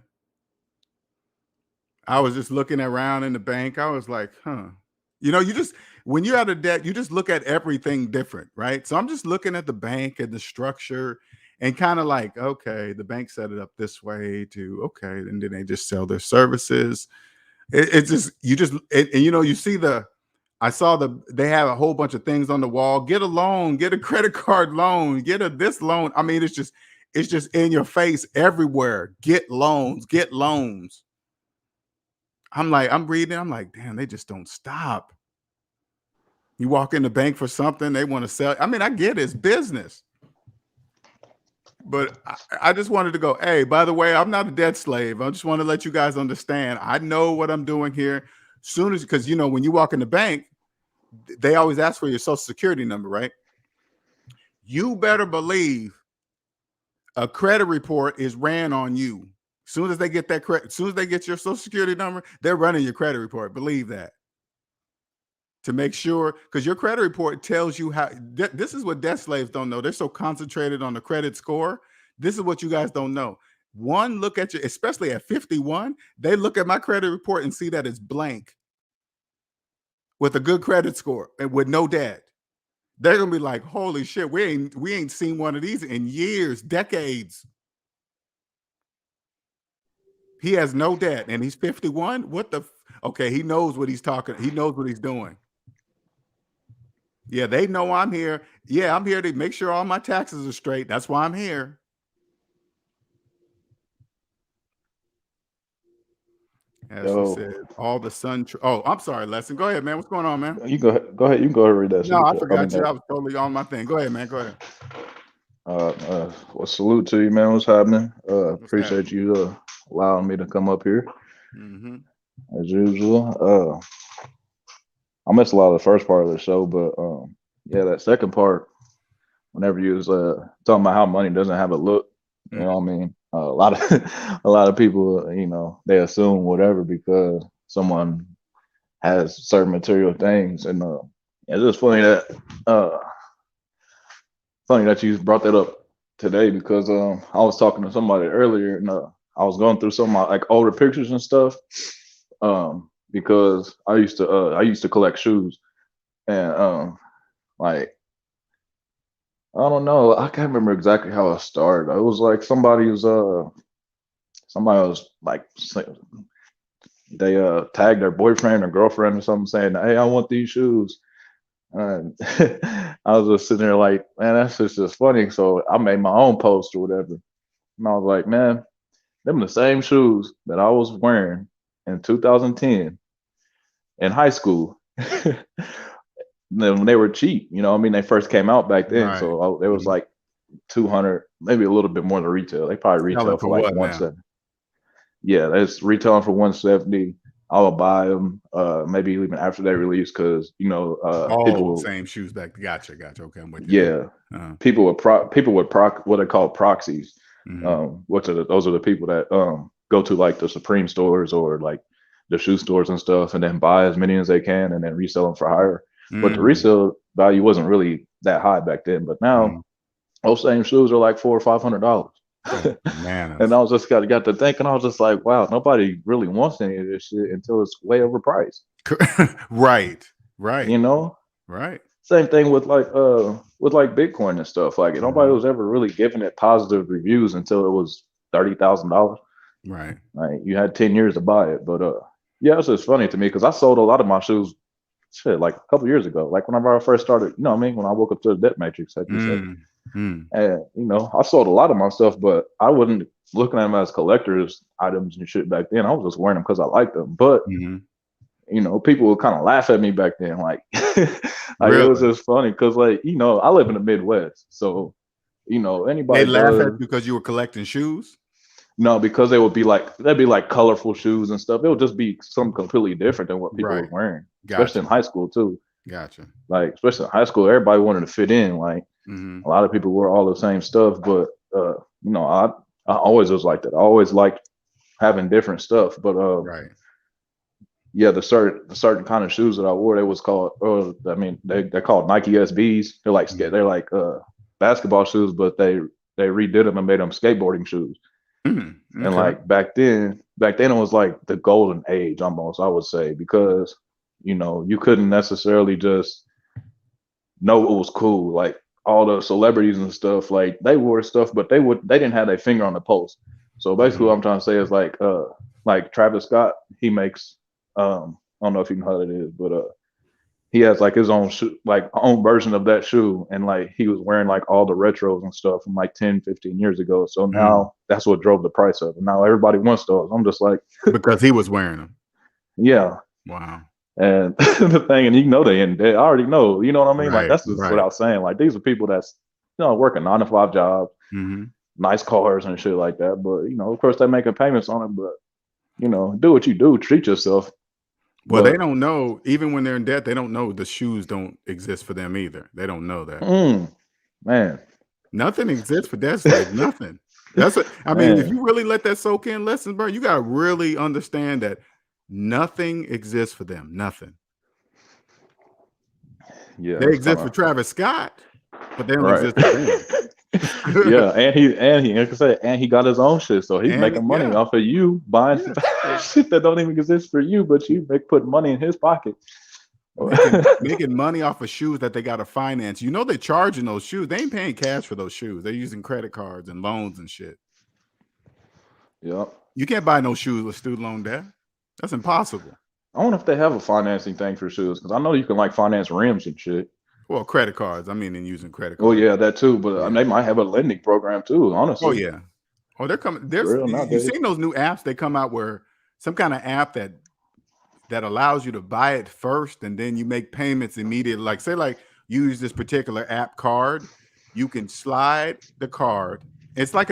I was just looking around in the bank. I was like, you know, when you're out of debt, you just look at everything different, right? So I'm just looking at the bank and the structure and kind of like, okay, the bank set it up this way okay. And then they just sell their services. It's just, you know, you see they have a whole bunch of things on the wall. Get a loan, get a credit card loan, get this loan. I mean, it's just in your face everywhere. Get loans, get loans. I'm reading, I'm like, damn, they just don't stop. You walk in the bank for something, they want to sell. I mean, I get it, it's business. But I just wanted to go, hey, by the way, I'm not a debt slave. I just want to let you guys understand. I know what I'm doing here. Because, you know, when you walk in the bank, they always ask for your social security number, right? You better believe a credit report is ran on you. As soon as they get as soon as they get your social security number, they're running your credit report. Believe that. To make sure, because your credit report tells you how. This is what debt slaves don't know. They're so concentrated on the credit score. This is what you guys don't know. One look at you, especially at 51, they look at my credit report and see that it's blank with a good credit score and with no debt. They're gonna be like, holy shit, we ain't seen one of these in years, decades. He has no debt and he's 51. What the? Okay, he knows what he's talking. He knows what he's doing. Yeah, they know I'm here. Yeah, I'm here to make sure all my taxes are straight. That's why I'm here. Ashley Yo, said, all the sun. Oh, I'm sorry, Lesson. Go ahead, man. What's going on, man? you go ahead. Go ahead. You can go ahead and read that. No, I shit. forgot you. I was totally on my thing. Go ahead, man. Go ahead. Well, salute to you, man. What's happening? What's Appreciate happening? you allowing me to come up here Mm-hmm. as usual. I missed a lot of the first part of the show, but yeah, that second part, whenever you was talking about how money doesn't have a look, you know what I mean? A lot of a lot of people, they assume whatever because someone has certain material things, and it's just funny that you brought that up today because I was talking to somebody earlier, and I was going through some of my like older pictures and stuff because I used to collect shoes, and like I don't know, I can't remember exactly how I started. It was like somebody was like they tagged their boyfriend or girlfriend or something saying, "Hey, I want these shoes." And I was just sitting there like, man, that's just funny. So I made my own post or whatever. And I was like, man, them the same shoes that I was wearing in 2010 in high school. Then when they were cheap, I mean, they first came out back then. Right. So it was like 200, maybe a little bit more than retail. They probably Sell retail it for for like what now? 170. Yeah, that's retailing for 170. I would buy them maybe even after they release because people same shoes back. Gotcha. Okay, I'm with you. Yeah, people would what they call proxies. Mm-hmm. Those are the people that go to like the Supreme stores or like the shoe stores and stuff, and then buy as many as they can and then resell them for higher. But the resale value wasn't really that high back then. But now those same shoes are like $400 or $500. Oh, man. And I was just got to thinking, I was just like, wow, nobody really wants any of this shit until it's way overpriced. Right. Right. Same thing with like Bitcoin and stuff. Like nobody was ever really giving it positive reviews until it was $30,000. Right. Like you had 10 years to buy it. But yeah, it's just funny to me because I sold a lot of my shoes like a couple years ago. Like whenever I first started, you know what I mean? When I woke up to the debt matrix, like you said. And I sold a lot of my stuff, but I wasn't looking at them as collectors items and shit back then. I was just wearing them because I liked them. But people would kind of laugh at me back then, like, Really? It was just funny because, like, I live in the Midwest, so anybody they laugh at you because you were collecting shoes. No, because they'd be like colorful shoes and stuff. It would just be something completely different than what people were wearing, especially in high school too. Gotcha. Like, especially in high school, everybody wanted to fit in. Like, a lot of people wore all the same stuff, but I always was like that. I always liked having different stuff, but yeah, the certain kind of shoes that I wore, they was called, they're called Nike SBs. They're like basketball shoes, but they redid them and made them skateboarding shoes. And like back then it was like the golden age almost, I would say, because you couldn't necessarily just know what was cool. Like all the celebrities and stuff, like they wore stuff, but they didn't have their finger on the pulse. So basically what I'm trying to say is like Travis Scott, he makes I don't know if you know how that is, but he has like his own own version of that shoe, and like he was wearing like all the retros and stuff from like 10-15 years ago. So now that's what drove the price up, and now everybody wants those. I'm just like, because he was wearing them. Yeah. Wow. And the thing, and they in debt. I already know, you know what I mean? Like that's just right. without saying. Like these are people that's working 9-to-5 jobs, nice cars and shit like that. But of course they're making payments on it. But do what you do, treat yourself. Well, they don't know, even when they're in debt, they don't know the shoes don't exist for them either. They don't know that. Man, nothing exists for that's like nothing. That's I mean, if you really let that soak in, lessons, bro, you gotta really understand that nothing exists for them. Nothing. Yeah, they exist for Travis Scott, but they don't exist for them. Yeah, and he like I said, and he got his own shit, so he's making money off of you buying shit that don't even exist for you, but you put money in his pocket. Making money off of shoes that they got to finance. They're charging those shoes. They ain't paying cash for those shoes. They're using credit cards and loans and shit. Yeah, you can't buy no shoes with student loan debt. That's impossible. I wonder if they have a financing thing for shoes, because I know you can like finance rims and shit. Well, credit cards. I mean, and using credit cards. Oh yeah, that too. But I mean, they might have a lending program too. Honestly. Oh yeah. Oh, they're coming. You've seen those new apps they come out where app that allows you to buy it first and then you make payments immediately. Like say like you use this particular app card, you can slide the card. It's like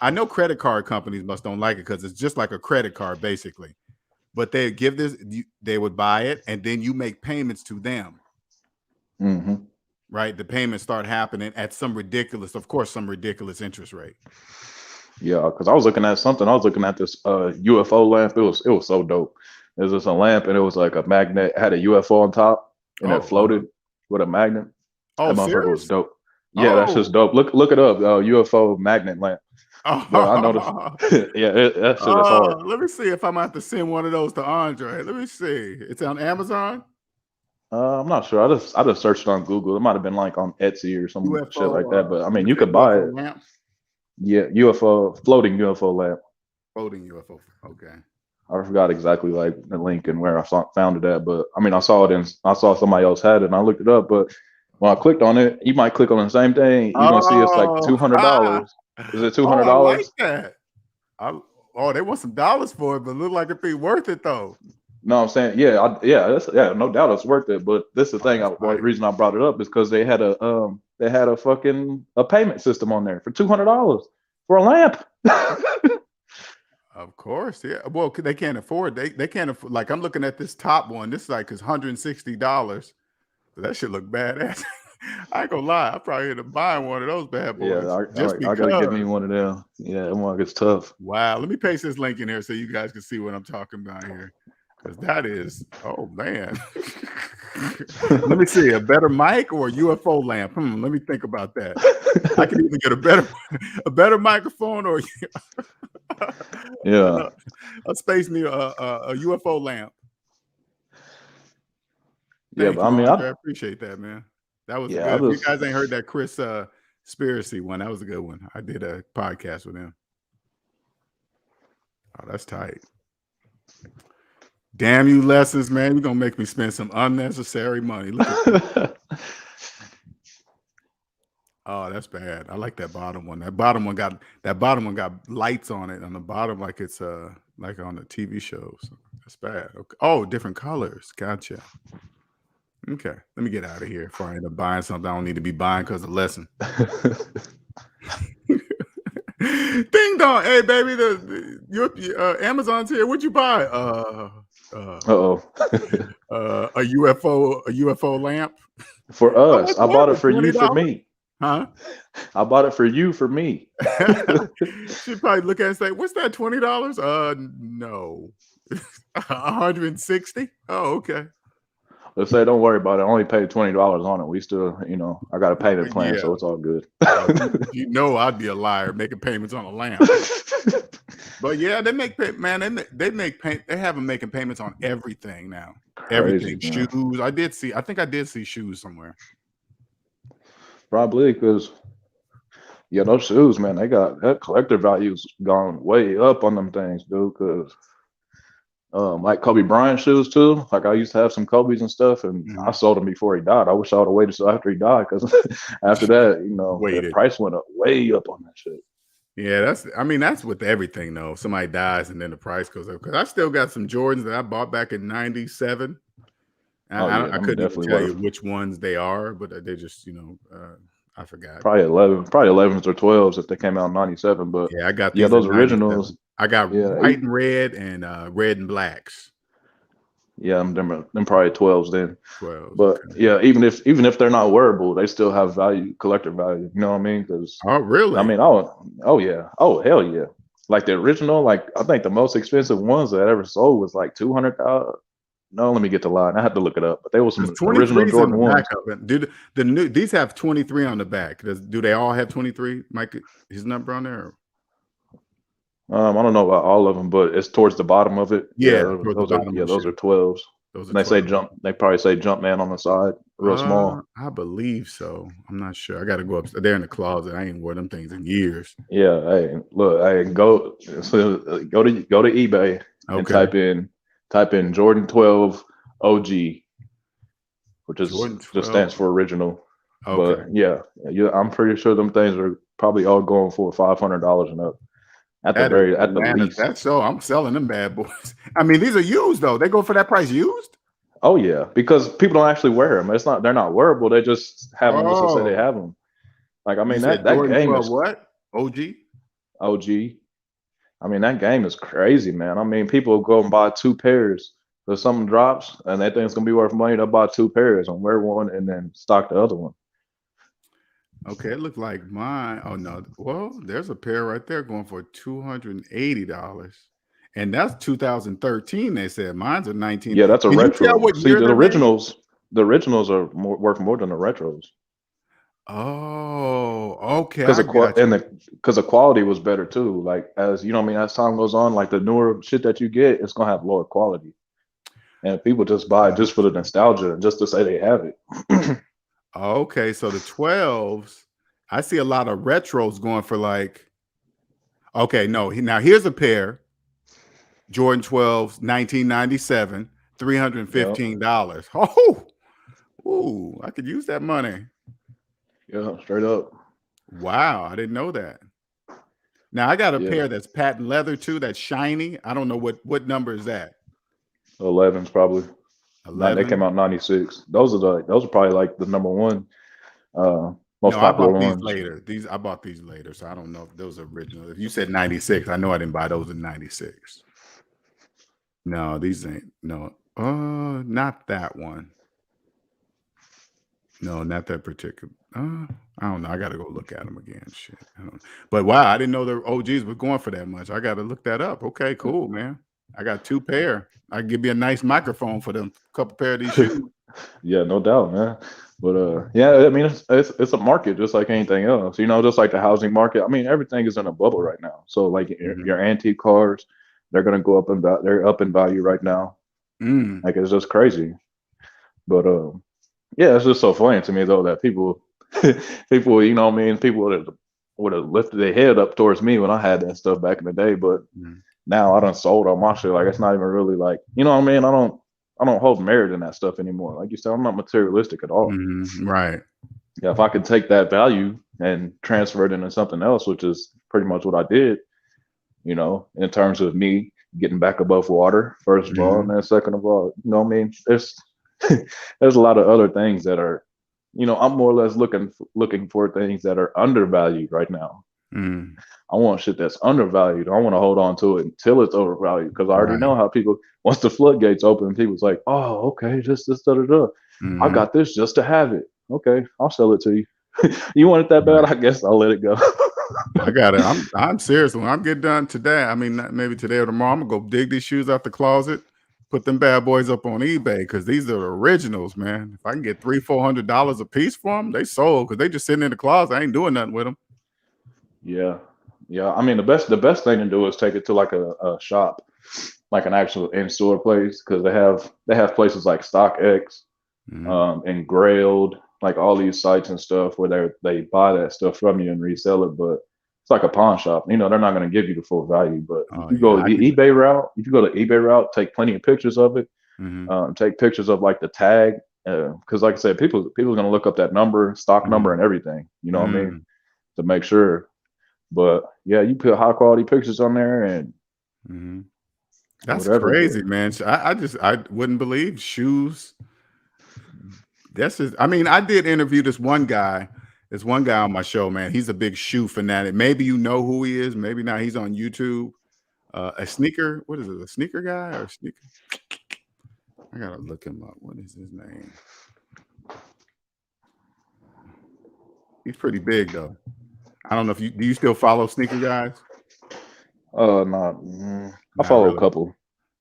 I know credit card companies don't like it because it's just like a credit card basically. But they give they would buy it and then you make payments to them. Mm-hmm. Right? The payments start happening at some ridiculous interest rate. Yeah, because I was looking at this UFO lamp. It was so dope. It was just a lamp and it was like a magnet, had a UFO on top and it floated with a magnet. Oh, that motherfucker serious? was dope. Yeah, that's just dope. Look it up, UFO magnet lamp. But I noticed, yeah, that shit is hard. Let me see if I might have to send one of those to Andre. Let me see. It's on Amazon. I'm not sure. I just searched on Google. It might have been like on Etsy or some shit like that. But I mean, you could buy it. Lamp? Yeah, floating UFO lamp. Floating UFO. Okay. I forgot exactly like the link and where I found it at, but I mean, I saw somebody else had it and I looked it up. But when I clicked on it, you might click on the same thing. You're gonna see it's like $200. Is it $200? I like that. They want some dollars for it, but it look like it'd be worth it though. No, I'm saying, no doubt it's worth it. But this is the thing. The reason I brought it up is because they had a fucking payment system on there for $200 for a lamp. Of course, yeah. Well, they can't afford. They can't afford. Like I'm looking at this top one. This is like it's $160. That shit look badass. I ain't gonna lie. I probably end up buying one of those bad boys. Yeah, I gotta get me one of them. Yeah, that one gets tough. Wow. Let me paste this link in here so you guys can see what I'm talking about here. Because that is, oh man. Let me see, a better mic or a UFO lamp? Let me think about that. I can either get a better microphone or a space near a UFO lamp. Yeah, but I mean, I appreciate that, man. That was good. If you guys ain't heard that Chris Spiracy one, that was a good one. I did a podcast with him. Oh, that's tight. Damn you, lessons, man. You're gonna make me spend some unnecessary money. Look at that. Oh, that's bad. I like that bottom one. That bottom one got lights on it on the bottom, like it's like on the TV shows. That's bad. Okay. Oh, different colors. Gotcha. Okay, let me get out of here before I end up buying something I don't need to be buying because of lesson. Ding dong. Hey, baby, your Amazon's here. What'd you buy? A UFO lamp for us. I bought it for you for me. Huh? I bought it for you for me. She'd probably look at it and say, "What's that? $20? No, 160. Oh, okay." Let's say, don't worry about it. I only paid $20 on it. We still, I got a payment plan, so it's all good. I'd be a liar making payments on a lamp. But yeah, they make they have them making payments on everything now. Crazy, everything, man. Shoes. I think I did see shoes somewhere. Probably because, those shoes, man, they got that collector value's gone way up on them things, dude. Because like Kobe Bryant shoes too. Like I used to have some Kobe's and stuff, and I sold them before he died. I wish I would have waited till after he died, because after that, the price went up way up on that shit. Yeah, that's with everything though. Somebody dies and then the price goes up. Because I still got some Jordans that I bought back in '97. I couldn't even tell you which ones they are, but they just, I forgot. Probably 11s or 12s if they came out in '97. But yeah, I got those originals. I got white and red and red and blacks. Yeah, them probably 12s then. 12s. But okay. Even if they're not wearable, they still have value, collector value. You know what I mean? Really? I mean, oh yeah, oh hell yeah. Like the original, like I think the most expensive ones that I ever sold was like $200,000. No, let me get the line. I had to look it up, but they were some original Jordan ones. Dude, these have 23 on the back. Do they all have 23? Mike, his number on there? I don't know about all of them, but it's towards the bottom of it. Yeah, those are 12s. They probably say Jumpman on the side, real small. I believe so. I'm not sure. I got to go up. They're in the closet. I ain't worn them things in years. Yeah. Hey, look. Go to eBay and type in Jordan 12 OG, which just stands for original. Okay. But I'm pretty sure them things are probably all going for $500 and up. at the least. That's so. I'm selling them bad boys. I mean, these are used though. They go for that price used. Oh yeah, because people don't actually wear them. They're not wearable. They just have them just to say they have them. Like, I mean, that game is what? OG. OG. I mean, that game is crazy, man. I mean, people go and buy 2 pairs. If something drops and they think it's gonna be worth money, they'll buy 2 pairs and wear one and then stock the other one. Okay, it looked like mine. Oh no, well, there's a pair right there going for $280, and that's 2013. They said mine's a 19. Yeah, that's a retro. See, the originals are worth more than the retros. Oh, okay. Because the quality was better too. Like, as you know, I mean, as time goes on, like the newer shit that you get, it's gonna have lower quality, and people just buy just for the nostalgia, just to say they have it. Okay, so the 12s, I see a lot of retros going for like. Okay, no. Now here's a pair. Jordan 12s, 1997, $315. Oh, ooh, I could use that money. Yeah, straight up. Wow, I didn't know that. Now I got a pair that's patent leather too, that's shiny. I don't know what number is that. 11s probably. 11. They came out in 96. Those are probably like the number one most popular ones. I bought these later, so I don't know if those are original. If you said 96, I know I didn't buy those in 96. No, these ain't. No, not that one. No, not that particular. I don't know. I got to go look at them again. Shit. But wow, I didn't know the OGs were going for that much. I got to look that up. Okay, cool, man. I got 2 pair. I give you a nice microphone for them couple pair of these shoes. Yeah, no doubt, man. But yeah, I mean, it's a market just like anything else. You know, just like the housing market. I mean, everything is in a bubble right now. So like your antique cars, they're gonna go up they're up in value right now. Like, it's just crazy. But yeah, it's just so funny to me though that people, you know what I mean, people would have lifted their head up towards me when I had that stuff back in the day. But now I done sold on my shit. Like, it's not even really like, you know what I mean? I don't hold merit in that stuff anymore. Like you said, I'm not materialistic at all. Right. Yeah, if I could take that value and transfer it into something else, which is pretty much what I did, you know, in terms of me getting back above water, first of all, and then second of all, you know what I mean? There's a lot of other things that are, you know, I'm more or less looking for things that are undervalued right now. I want shit that's undervalued. I want to hold on to it until it's overvalued, because I already know how people, once the floodgates open, people's like, oh, okay, just da-da-da. I got this just to have it. Okay, I'll sell it to you. You want it that bad? I guess I'll let it go. I got it. I'm serious. When I get done today, I mean, maybe today or tomorrow, I'm gonna go dig these shoes out the closet, put them bad boys up on eBay, because these are originals, man. If I can get $300-$400 a piece for them, they sold, because they just sitting in the closet. I ain't doing nothing with them. Yeah. I mean, the best thing to do is take it to like a shop, like an actual in-store place, because they have places like StockX, and Grailed, like all these sites and stuff where they buy that stuff from you and resell it. But it's like a pawn shop. You know, they're not going to give you the full value. But if you go the eBay route, take plenty of pictures of it. Take pictures of like the tag, because like I said, people are going to look up that number, stock number, and everything. You know what I mean, to make sure. But yeah, you put high quality pictures on there, and that's crazy, man. I wouldn't believe shoes. I mean, I did interview this one guy. There's one guy on my show, man. He's a big shoe fanatic. Maybe you know who he is. Maybe not. He's on YouTube. A sneaker. What is it? A sneaker guy or a sneaker? I gotta look him up. What is his name? He's pretty big though. I don't know if do you still follow sneaker guys? No. I follow a couple.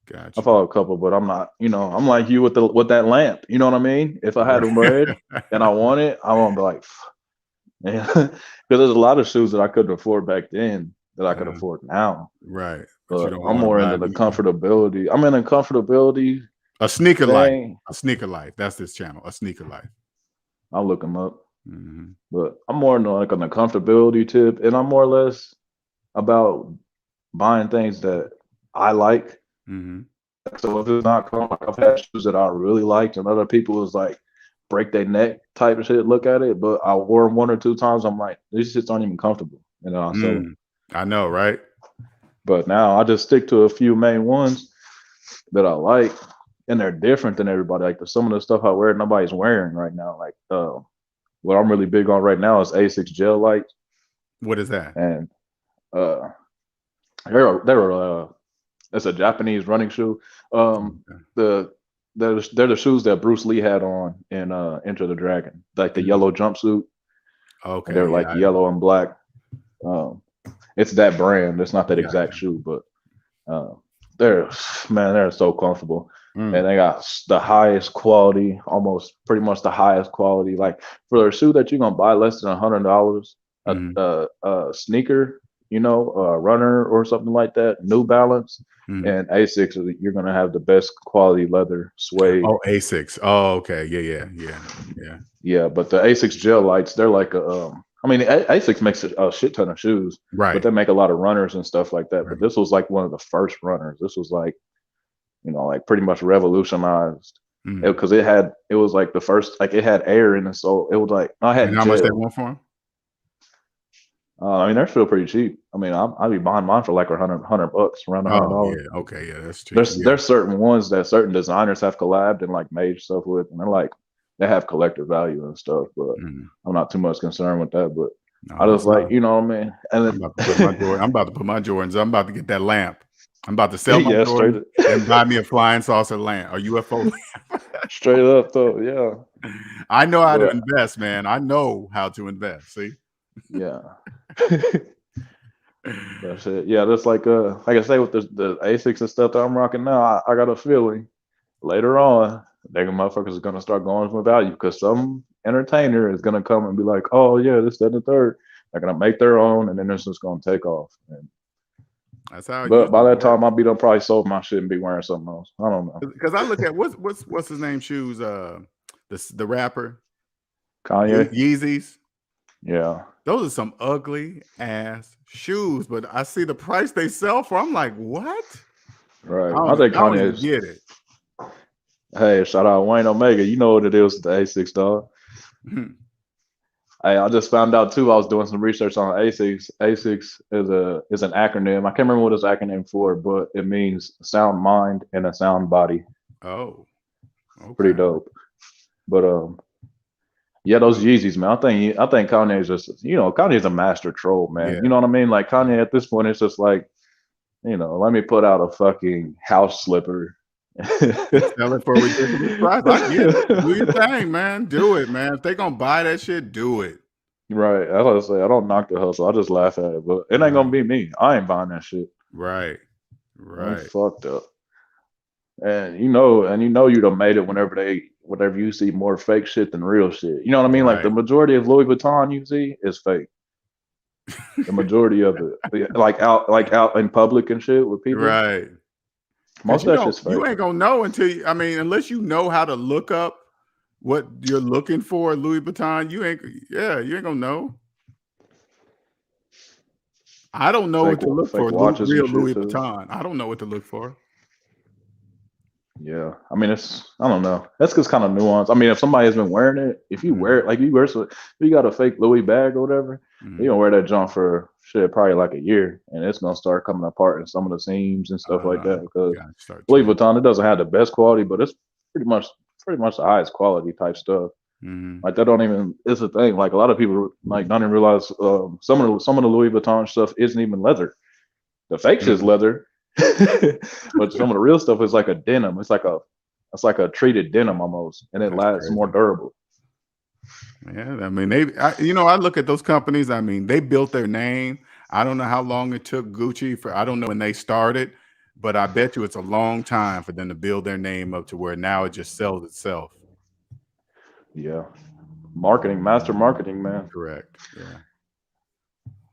Gotcha. I follow a couple, but I'm not, you know, I'm like you with that lamp. You know what I mean? If I had them red and I want it, I won't be like, man, because there's a lot of shoes that I couldn't afford back then that I could afford now. Right. But I'm more into the comfortability. I'm in a comfortability. A sneaker life. A sneaker life. That's this channel. A sneaker life. I'll look them up. But I'm more into like on the comfortability tip, and I'm more or less about buying things that I like. So if it's not common, like I've had shoes that I really liked, and other people was like break their neck type of shit. Look at it, but I wore them 1 or 2 times. I'm like, these shits aren't even comfortable, and I'll sell them. I know, right? But now I just stick to a few main ones that I like, and they're different than everybody. Like some of the stuff I wear, nobody's wearing right now. Like what I'm really big on right now is A6 gel lights. What is that? And it's a Japanese running shoe. They're the shoes that Bruce Lee had on in Enter the Dragon, like the yellow jumpsuit. Okay, they're like yellow and black. It's that brand. It's not that exact shoe, but they're so comfortable. And they got the highest quality, almost pretty much the highest quality. Like for a shoe that you're gonna buy less than $100, a sneaker, runner or something like that, New Balance and A6, you're gonna have the best quality leather suede. Oh, A6. Oh, okay. Yeah. But the A6 gel lights, they're like A6 makes a shit ton of shoes, right? But they make a lot of runners and stuff like that. Right. But this was like one of the first runners. This was like, like pretty much revolutionized because it was like the first, like it had air in it, so it was like I had. And how much they want for them? They're still pretty cheap. I mean, I'd be buying mine for like $100, around $100. Yeah, okay, yeah, that's true. There's certain ones that certain designers have collabed and like made stuff with, and they're like they have collector value and stuff. But I'm not too much concerned with that. But I just like, you know what I mean. And then, I'm about to put my Jordans. I'm about to get that lamp. I'm about to sell my Jordans and buy me a flying saucer lamp, a UFO lamp. Straight up, though, yeah. I know how to invest, man. I know how to invest. See. Yeah. That's it. Yeah, that's like I say with the A6 and stuff that I'm rocking now, I got a feeling later on motherfuckers are gonna start going for value because some entertainer is gonna come and be like, oh yeah, this, that, and the third. They're gonna make their own and then it's just gonna take off. And that's how. But by that time, I'll be done probably sold my shit and be wearing something else. I don't know. Because I look at what's his name shoes, the rapper Kanye Yeezys. Yeah, those are some ugly ass shoes, but I see the price they sell for. I'm like, what? Right. I think Kanye get it. Hey, shout out Wayne Omega. You know what it is with the A6, dog. Hey, I just found out too. I was doing some research on A6. A6 is an acronym. I can't remember what it's acronym for, but it means sound mind and a sound body. Oh, okay. Pretty dope. But yeah, those Yeezys, man. I think Kanye's just, Kanye's a master troll, man. Yeah. You know what I mean? Like Kanye at this point, it's just like, let me put out a fucking house slipper. Sell it for a ridiculous price. I get it. Do your thing, man. Do it, man. If they gonna buy that shit, do it. Right. I was say I don't knock the hustle. I just laugh at it, but it ain't gonna be me. I ain't buying that shit. Right. I'm fucked up. And you done made it whenever you see more fake shit than real shit. You know what I mean? Right. Like the majority of Louis Vuitton you see is fake. The majority of it, like out in public and shit with people. Right. Most of that shit's fake. You ain't gonna know unless you know how to look up what you're looking for at Louis Vuitton, you ain't gonna know. I don't know what to look for. Real Louis Vuitton. I don't know what to look for. Yeah, I mean, I don't know. That's just kind of nuanced. I mean, if somebody has been wearing it, if you wear it, like you got a fake Louis bag or whatever, you gonna wear that junk for shit probably like a year, and it's gonna start coming apart in some of the seams and stuff like that. Because Louis Vuitton, it doesn't have the best quality, but it's pretty much the highest quality type stuff. Like that don't even. It's a thing. Like a lot of people like don't even realize some of the Louis Vuitton stuff isn't even leather. The fake shit's leather. But some of the real stuff is like a denim. It's like a treated denim almost, and it lasts more durable. Yeah, I mean, I look at those companies. I mean, they built their name. I don't know how long it took Gucci I don't know when they started, but I bet you it's a long time for them to build their name up to where now it just sells itself. Yeah, master marketing, man. Correct.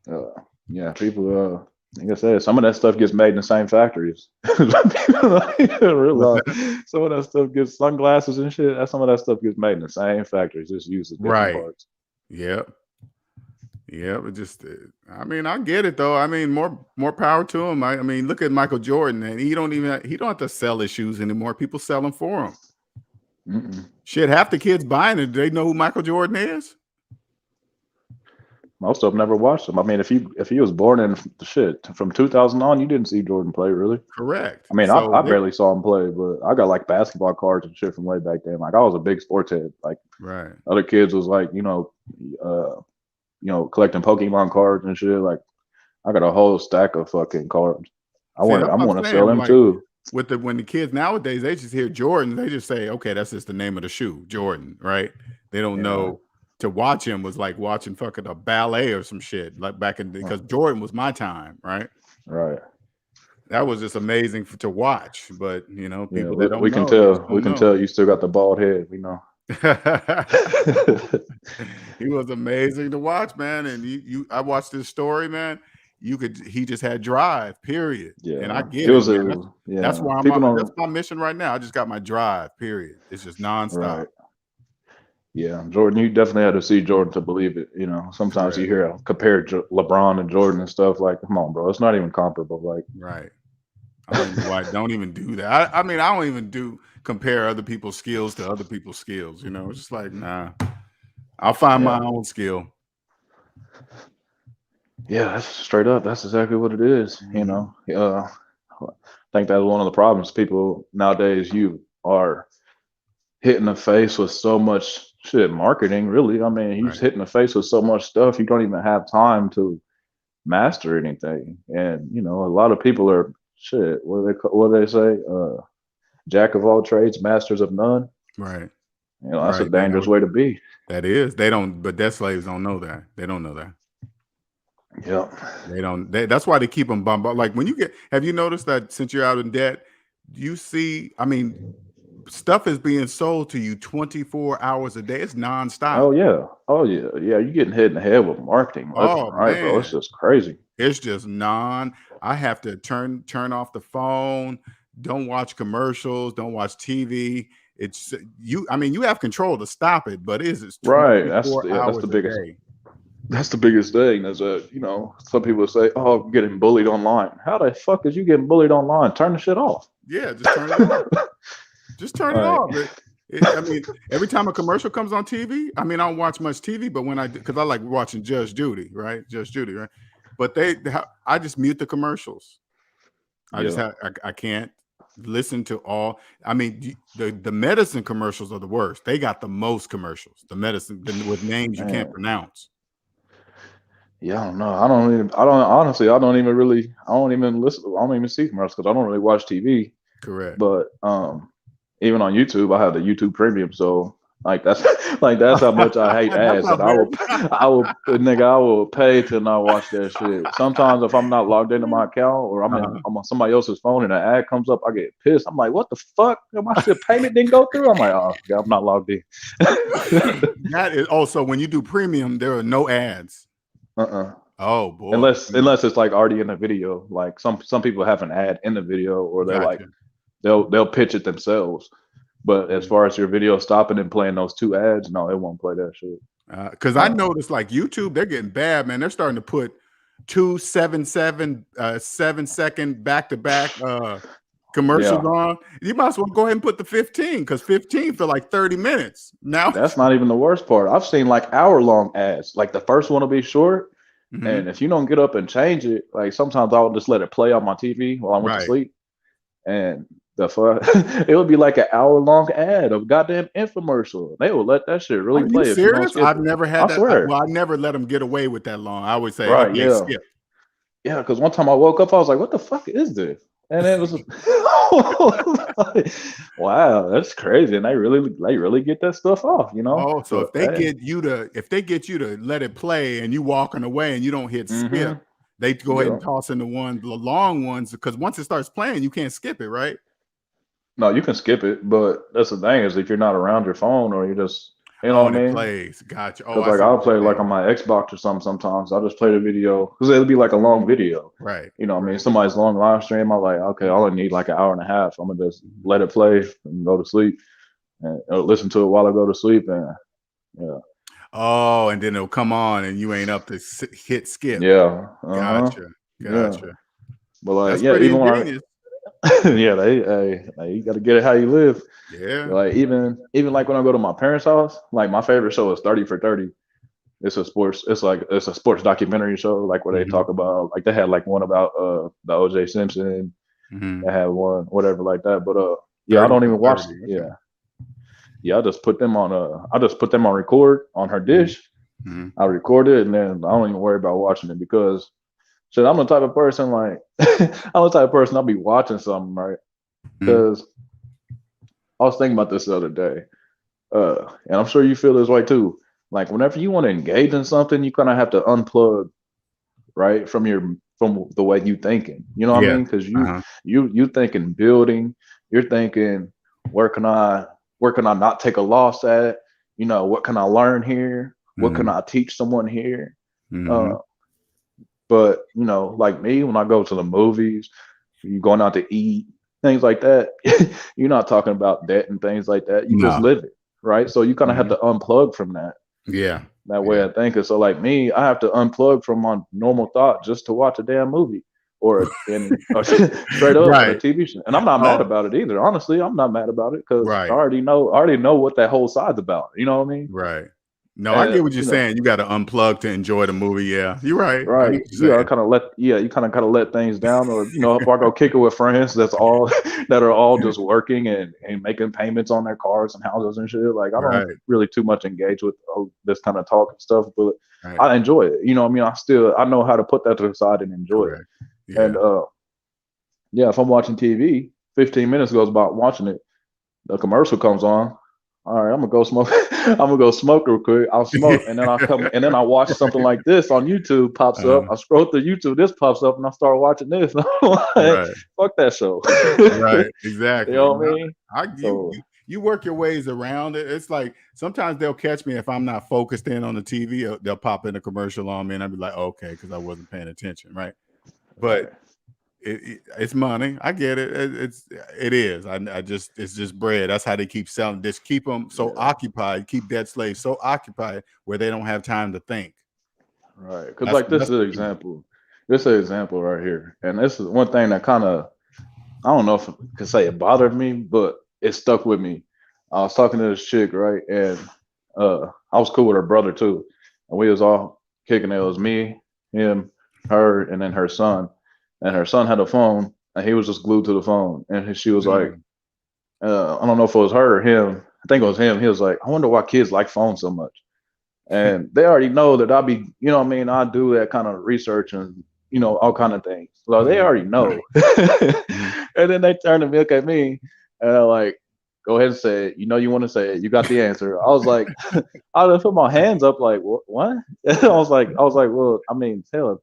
Yeah. Yeah, people. Like I said, some of that stuff gets made in the same factories. Realize some of that stuff gets sunglasses and shit. Some of that stuff gets made in the same factories, just uses different parts. Yep. It just, I mean, I get it though. I mean, more power to him. I mean, look at Michael Jordan, and he don't have to sell his shoes anymore. People sell them for him. Shit, half the kids buying it, they know who Michael Jordan is. Most of them never watched him. I mean, if he was born in the shit from 2000 on, you didn't see Jordan play, really. Correct. I mean, I barely saw him play, but I got like basketball cards and shit from way back then. Like I was a big sports head. Like other kids was like, collecting Pokemon cards and shit. Like I got a whole stack of fucking cards. I want to sell them like, too. When the kids nowadays, they just hear Jordan, they just say, okay, that's just the name of the shoe, Jordan, right? They don't know. To watch him was like watching fucking a ballet or some shit, like back in because Jordan was my time, right? Right. That was just amazing to watch. But people that don't we can tell you still got the bald head. We know. He was amazing to watch, man. And I watched this story, man. He just had drive, period. Yeah. And I get it. That's why that's my mission right now. I just got my drive, period. It's just nonstop. Right. Yeah, Jordan, you definitely had to see Jordan to believe it. Sometimes you hear compared to LeBron and Jordan and stuff. Like, come on, bro, it's not even comparable. Like, right. Don't even do that. I mean, I don't even compare other people's skills to other people's skills. It's just like, nah, I'll find my own skill. Yeah, that's straight up. That's exactly what it is. I think that's one of the problems. People nowadays, you are hitting the face with so much shit marketing, really. I mean, he's hitting the face with so much stuff, you don't even have time to master anything. And a lot of people are what do they say? Jack of all trades, masters of none. Right. That's a dangerous way to be. That is. But debt slaves don't know that. They don't know that. Yeah. They don't. That's why they keep them bombarded. Like have you noticed that since you're out in debt, you see, I mean, stuff is being sold to you 24 hours a day. It's nonstop. Oh yeah. You're getting hit in the head with marketing. Right, bro. It's just crazy. It's just I have to turn off the phone. Don't watch commercials. Don't watch TV. It's you. I mean, you have control to stop it, but it's right. That's the biggest. That's the biggest thing. Is some people say, "Oh, I'm getting bullied online." How the fuck is you getting bullied online? Turn the shit off. Yeah, just turn it off. Just turn it off. I mean, every time a commercial comes on TV, I mean, I don't watch much TV, but because I like watching Judge Judy, right? But I just mute the commercials. I can't listen to all. I mean, the medicine commercials are the worst. They got the most commercials. The medicine with names you can't pronounce. Yeah, I don't know. I don't even listen. I don't even see commercials because I don't really watch TV. Correct. But even on YouTube, I have the YouTube Premium, so that's how much I hate ads. And I will pay to not watch that shit. Sometimes if I'm not logged into my account or I'm on somebody else's phone and an ad comes up, I get pissed. I'm like, what the fuck? My shit payment didn't go through. I'm like, oh, God, I'm not logged in. That is also when you do premium, there are no ads. Oh boy. Unless it's like already in the video. Like some people have an ad in the video, or they'll pitch it themselves. But as far as your video stopping and playing those two ads, no, it won't play that shit. Because I noticed like YouTube, they're getting bad, man. They're starting to put 2 7-second back-to-back commercials on. You might as well go ahead and put the 15 because 15 for like 30 minutes. Now that's not even the worst part. I've seen like hour-long ads. Like the first one will be short, and if you don't get up and change it, like sometimes I'll just let it play on my TV while I went to sleep, and it would be like an hour-long ad of goddamn infomercial. They will let that shit really play. Are you serious? I've never had that. I never let them get away with that long. I always say, skip. Yeah, because one time I woke up, I was like, what the fuck is this? And it was wow, that's crazy. And they really get that stuff off, Oh, so if they get you to let it play and you walking away and you don't hit skip, they go ahead and toss in the long ones, because once it starts playing, you can't skip it, right? No, you can skip it, but that's the thing is if you're not around your phone or you just, what I mean? Plays. Gotcha. Oh, like I'll play like on my Xbox or something sometimes. I'll just play the video because it'll be like a long video. Right. I mean, somebody's long live stream, I'm like, okay, I only need like an hour and a half. I'm going to just let it play and go to sleep and listen to it while I go to sleep. And yeah. Oh, and then it'll come on and you ain't up to hit skip. Yeah. Gotcha. Yeah. But like, even when you got to get it how you live. Yeah. Like even like when I go to my parents' house, like my favorite show is 30 for 30. It's a sports documentary show, like where they talk about, like they had like one about the OJ Simpson. They had one, whatever like that. But yeah, I don't even watch. Yeah. Yeah, I just put them on record on her dish. I record it, and then I don't even worry about watching it because shit, I'm the type of person like I'm the type of person I'll be watching something, right? Because I was thinking about this the other day. And I'm sure you feel this way too. Like whenever you want to engage in something, you kind of have to unplug, right, from the way you thinking. You know what I mean? Because you thinking building, you're thinking where can I not take a loss at? You know, what can I learn here? What can I teach someone here? But you know, like me, when I go to the movies, you going out to eat, things like that, you're not talking about debt and things like that. You just live it, right? So you kind of have to unplug from that. That way of thinking. So like me, I have to unplug from my normal thought just to watch a damn movie or straight up on a TV show. And I'm not mad about it either. Honestly, I'm not mad about it because I already know what that whole side's about. You know what I mean? Right. No, I get what you're saying. You got to unplug to enjoy the movie. Yeah, you're right. Right. You gotta kind of gotta let things down, or you know, if I go kick it with friends, that are all just working and making payments on their cars and houses and shit. Like I don't really too much engage with this kind of talk and stuff, but I enjoy it. You know what I mean? I know how to put that to the side and enjoy it. Yeah. And if I'm watching TV, 15 minutes goes by watching it, the commercial comes on. All right, I'm gonna go smoke. I'm gonna go smoke real quick. I'll smoke, and then I'll come, and then I watch something like this on YouTube. Pops up. I scroll through YouTube. This pops up, and I start watching this. Like, fuck that show. Right, exactly. You know what I mean? You work your ways around it. It's like sometimes they'll catch me if I'm not focused in on the TV. They'll pop in a commercial on me, and I'll be like, okay, because I wasn't paying attention, right? But it's money. I get it. It is. It's just bread. That's how they keep selling. Just keep them so occupied. Keep debt slaves so occupied where they don't have time to think. Right. Because like this is an example. This is an example right here, and this is one thing that kind of, I don't know if I could say it bothered me, but it stuck with me. I was talking to this chick, right, and I was cool with her brother too, and we was all kicking it. It was me, him, her, and then her son. And her son had a phone, and he was just glued to the phone. And she was like, I don't know if it was her or him. I think it was him. He was like, I wonder why kids like phones so much. And they already know that you know what I mean? I do that kind of research and, you know, all kind of things. So they already know. And then they turn and look at me, and they're like, go ahead and say it. You know you want to say it. You got the answer. I was like, I just put my hands up like, what? I was like, well, I mean, hell,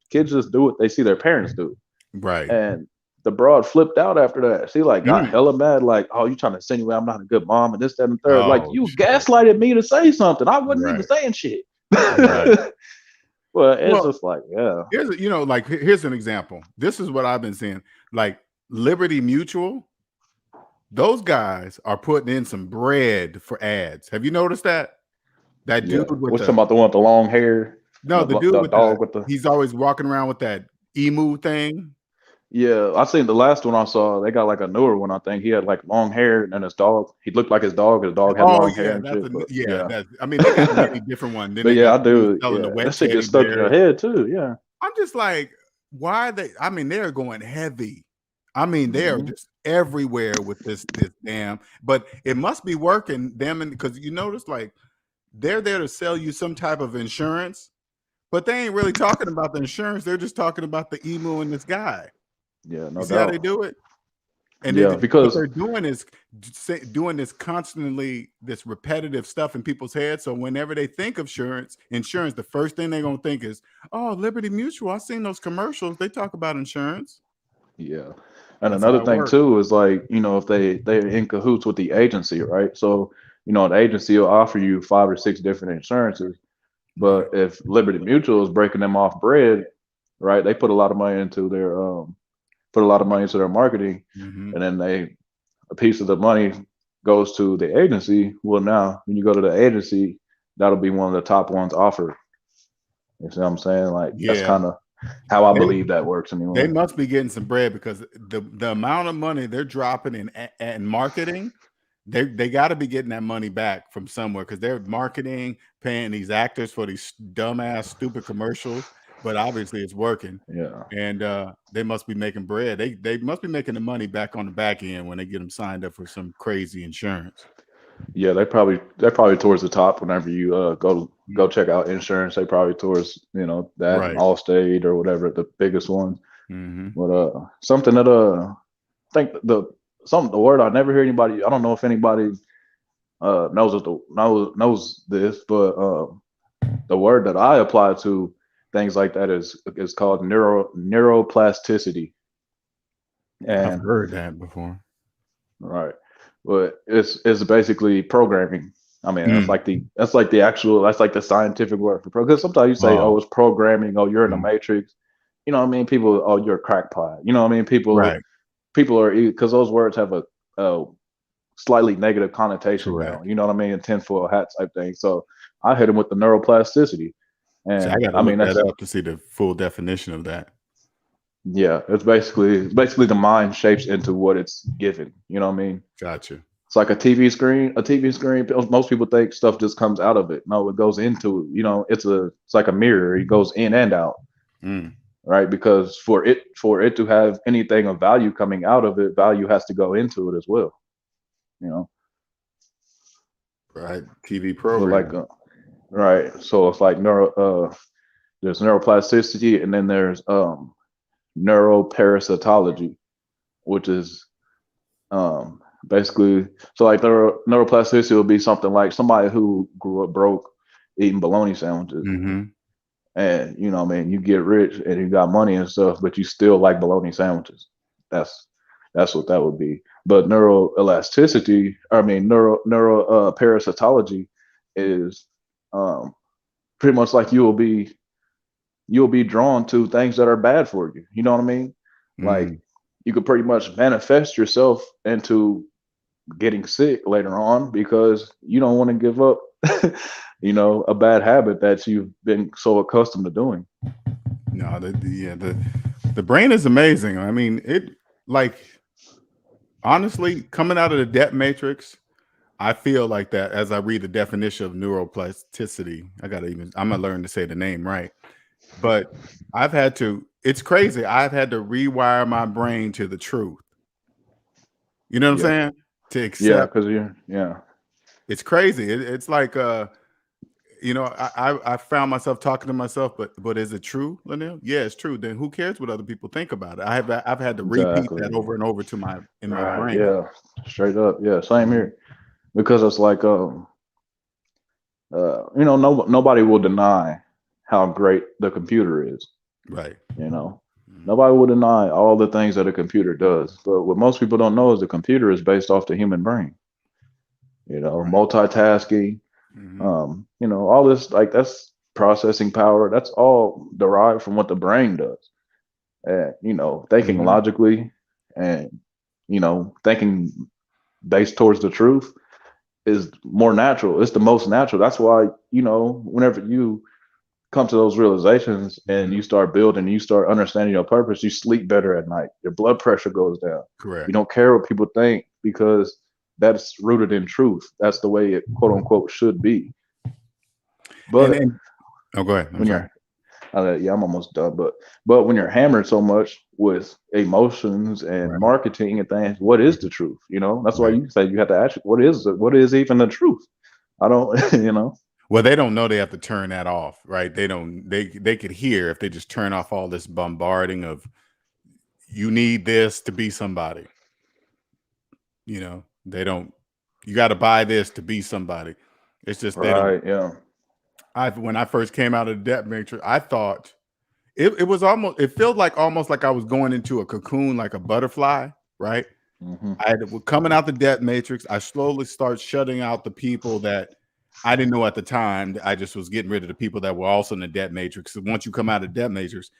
kids just do what they see their parents do. Right. And the broad flipped out after that. She like got hella mad, like, oh, you trying to insinuate I'm not a good mom and this, that, and the third. Like you gaslighted me to say something. I wasn't even saying shit. Well, it's just like, here's an example. This is what I've been seeing. Like Liberty Mutual, those guys are putting in some bread for ads. Have you noticed that? That dude with talking about the one with the long hair? No, the dude with dog with the he's always walking around with that emu thing. Yeah, I seen the last one I saw. They got like a newer one. I think he had like long hair and his dog. He looked like his dog. His dog had long hair. And shit, I mean, they got many different ones. But I do. That shit gets stuck in your head too. Yeah. I'm just like, why are they? I mean, they're going heavy. I mean, they are just everywhere with this damn. But it must be working them, because you notice like they're there to sell you some type of insurance. But they ain't really talking about the insurance. They're just talking about the emu and this guy. Yeah, no doubt. See how they do it? And because what they're doing is doing this constantly, this repetitive stuff in people's heads. So whenever they think of insurance, the first thing they're going to think is, oh, Liberty Mutual. I've seen those commercials. They talk about insurance. Yeah. And another thing too is like, you know, if they're in cahoots with the agency, right? So, you know, the agency will offer you 5 or 6 different insurances. But if Liberty Mutual is breaking them off bread, right? They put a lot of money into their marketing, and then a piece of the money goes to the agency. Well, now when you go to the agency, that'll be one of the top ones offered. You see what I'm saying? Like that's kind of how I believe that works anyway. They must be getting some bread because the amount of money they're dropping in marketing, they got to be getting that money back from somewhere, because they're marketing, paying these actors for these dumbass, stupid commercials. But obviously, it's working. Yeah, and they must be making bread. They must be making the money back on the back end when they get them signed up for some crazy insurance. Yeah, they're probably towards the top whenever you go check out insurance. They probably towards that and Allstate or whatever, the biggest ones. But something that I think the word I never hear anybody. I don't know if anybody knows this, but the word that I apply to things like that is called neuroplasticity. And I've heard that before. Right. But it's basically programming. I mean, that's like the scientific word for because sometimes you say, oh, it's programming, oh, you're in the matrix. You know what I mean? People, oh, you're a crackpot. You know what I mean? People are, because those words have a slightly negative connotation now. You know what I mean? A tinfoil hat type thing. So I hit him with the neuroplasticity. And so I got to look that up to see the full definition of that. Yeah, it's basically the mind shapes into what it's given. You know what I mean? Gotcha. It's like a TV screen. A TV screen. Most people think stuff just comes out of it. No, it goes into. It's like a mirror. It goes in and out. Right? Because for it to have anything of value coming out of it, value has to go into it as well. Right. TV program. Right. So it's like there's neuroplasticity, and then there's neuroparasitology, which is basically, so like neuroplasticity will be something like somebody who grew up broke eating bologna sandwiches. And you get rich and you got money and stuff, but you still like bologna sandwiches. That's what that would be. But neuroparasitology is pretty much like you'll be drawn to things that are bad for you. You know what I mean? Like you could pretty much manifest yourself into getting sick later on because you don't want to give up, a bad habit that you've been so accustomed to doing. No, the brain is amazing. I mean, honestly, coming out of the debt matrix, I feel like that as I read the definition of neuroplasticity, I'm gonna learn to say the name right. But it's crazy. I've had to rewire my brain to the truth. You know what I'm saying? To accept. It's crazy. It's like, I found myself talking to myself, but is it true, Linnell? Yeah, it's true. Then who cares what other people think about it? I've had to repeat that over and over my brain. Yeah, straight up. Yeah, same here. Because it's like, nobody will deny how great the computer is. Right. Nobody will deny all the things that a computer does. But what most people don't know is the computer is based off the human brain. Multitasking, all this, like, that's processing power. That's all derived from what the brain does. And, thinking logically and, thinking based towards the truth is more natural. It's the most natural. That's why, whenever you come to those realizations and you start building, you start understanding your purpose, you sleep better at night. Your blood pressure goes down. Correct. You don't care what people think because that's rooted in truth. That's the way it, quote unquote, should be. But go ahead. I'm almost done. But when you're hammered so much with emotions and marketing and things, what is the truth? That's why you say you have to ask, what is even the truth? I don't, Well, they don't know they have to turn that off, right? They could hear if they just turn off all this bombarding of you need this to be somebody. They don't, you got to buy this to be somebody. It's just, when I first came out of the debt matrix, I thought it felt like almost like I was going into a cocoon, like a butterfly, right? Coming out the debt matrix, I slowly start shutting out the people that I didn't know at the time. I just was getting rid of the people that were also in the debt matrix. So once you come out of debt matrix,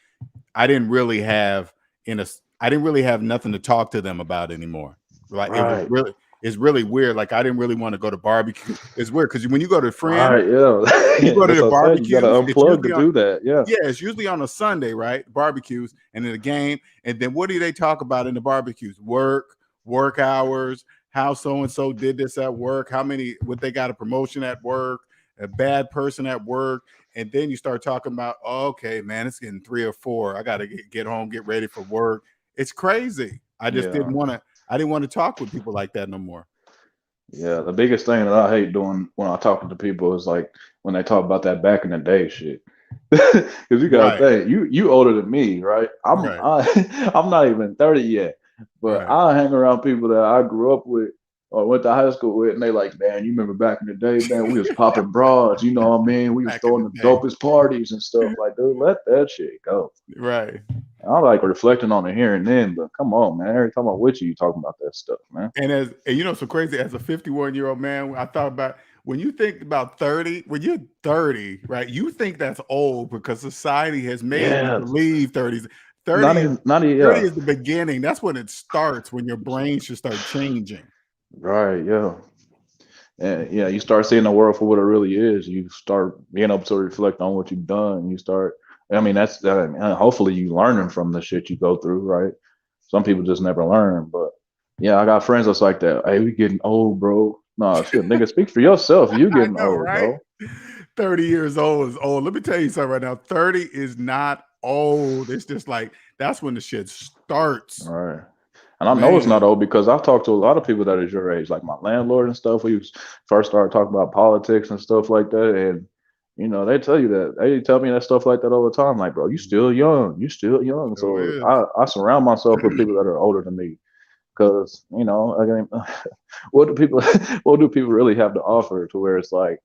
I didn't really have nothing to talk to them about anymore. It's really weird. Like, I didn't really want to go to barbecue. It's weird because when you go to friends, you go to the barbecue. You got to unplug to do that. Yeah. Yeah. It's usually on a Sunday, right? Barbecues and then a game. And then what do they talk about in the barbecues? Work hours, how so-and-so did this at work, what they got a promotion at work, a bad person at work. And then you start talking about, oh, okay, man, it's getting 3 or 4. I got to get home, get ready for work. It's crazy. I just didn't want to talk with people like that no more. Yeah, the biggest thing that I hate doing when I'm talking to people is like when they talk about that back in the day shit. Because you gotta think, you older than me, right? I'm not even 30 yet, but I hang around people that I grew up with or went to high school with, and they like, man, you remember back in the day, man, we was popping broads, you know what I mean? We was throwing the dopest parties and stuff. Like, dude, let that shit go. Right. I like reflecting on it here and then, but come on, man. Every time I'm with you talking about that stuff, man. And you know, so crazy, as a 51-year-old man, I thought about when you think about 30, when you're 30, right? You think that's old because society has made you believe 30 is the beginning. That's when it starts, when your brain should start changing. Right, yeah. And yeah, you start seeing the world for what it really is. You start being able to reflect on what you've done. You start, hopefully you learning from the shit you go through, right? Some people just never learn, but yeah, I got friends that's like that. Hey, we getting old, bro. No, shit, nigga, speak for yourself. You getting old, right? Bro. 30 years old is old. Let me tell you something right now. 30 is not old. It's just like, that's when the shit starts. All right. And I know it's not old because I've talked to a lot of people that is your age, like my landlord and stuff. We first started talking about politics and stuff like that. And, you know, they tell you that. They tell me that stuff like that all the time. Like, bro, you still young. You still young. So I surround myself with people that are older than me. Because, you know, again, what do people really have to offer to where it's like,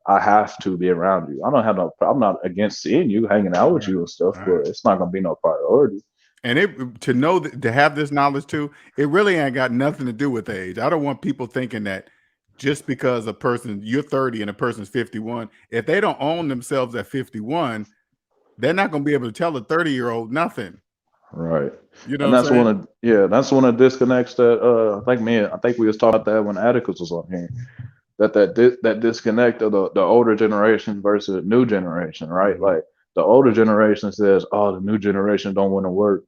I have to be around you. I'm not against seeing you, hanging out with you and stuff, but it's not going to be no priority. And to have this knowledge too, it really ain't got nothing to do with age. I don't want people thinking that just because you're 30 and a person's 51, if they don't own themselves at 51, they're not going to be able to tell a 30-year-old nothing. Right. You know, and that's one of the disconnects that I think we was talking about that when Atticus was on here. That disconnect of the older generation versus the new generation, right? Like the older generation says, "Oh, the new generation don't want to work,"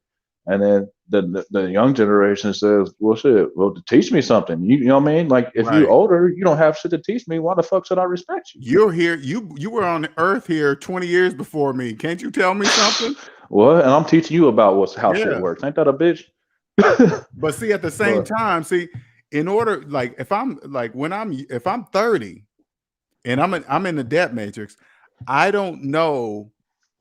and then the young generation says, "Well, shit, teach me something." You know what I mean? Like if you're older, you don't have shit to teach me. Why the fuck should I respect you? You're here. You were on Earth here 20 years before me. Can't you tell me something? What? And I'm teaching you about how shit works. Ain't that a bitch? But see, at the same time, in order, like if I'm 30 and I'm in the debt matrix, I don't know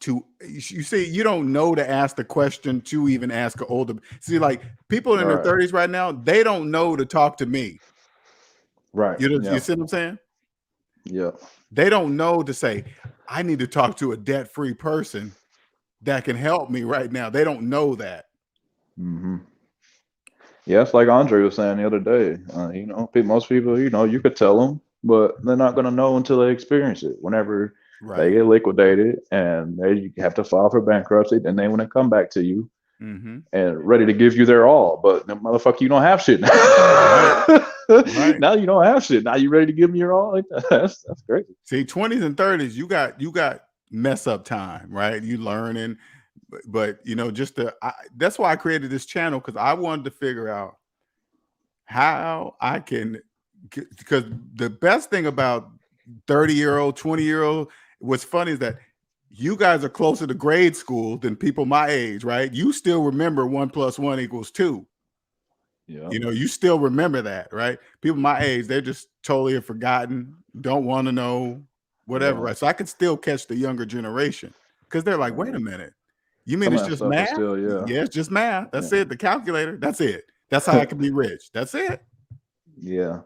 you don't know to ask the question to even ask an older. See, like people in their 30s right now, they don't know to talk to me. Right. You see what I'm saying? Yeah. They don't know to say, I need to talk to a debt-free person that can help me right now. They don't know that. Mm-hmm. Yeah, it's like Andre was saying the other day. You know, most people, you know, you could tell them, but they're not going to know until they experience it. Whenever they get liquidated and they have to file for bankruptcy, then they want to come back to you and ready to give you their all. But motherfucker, you don't have shit now. Now you don't have shit. Now you ready to give me your all? Like, that's crazy. See, 20s and 30s, you got mess up time, right? You learning. But you know, that's why I created this channel, because I wanted to figure out how I can, because the best thing about 30-year-old, 20-year-old, what's funny is that you guys are closer to grade school than people my age, right? You still remember 1 + 1 = 2. Yeah. You know, you still remember that, right? People my age, they're just totally forgotten, don't want to know, whatever, right? So I could still catch the younger generation because they're like, wait a minute. You mean it's just math? Yeah, it's just math. That's it. The calculator. That's it. That's how I can be rich. That's it. Yeah.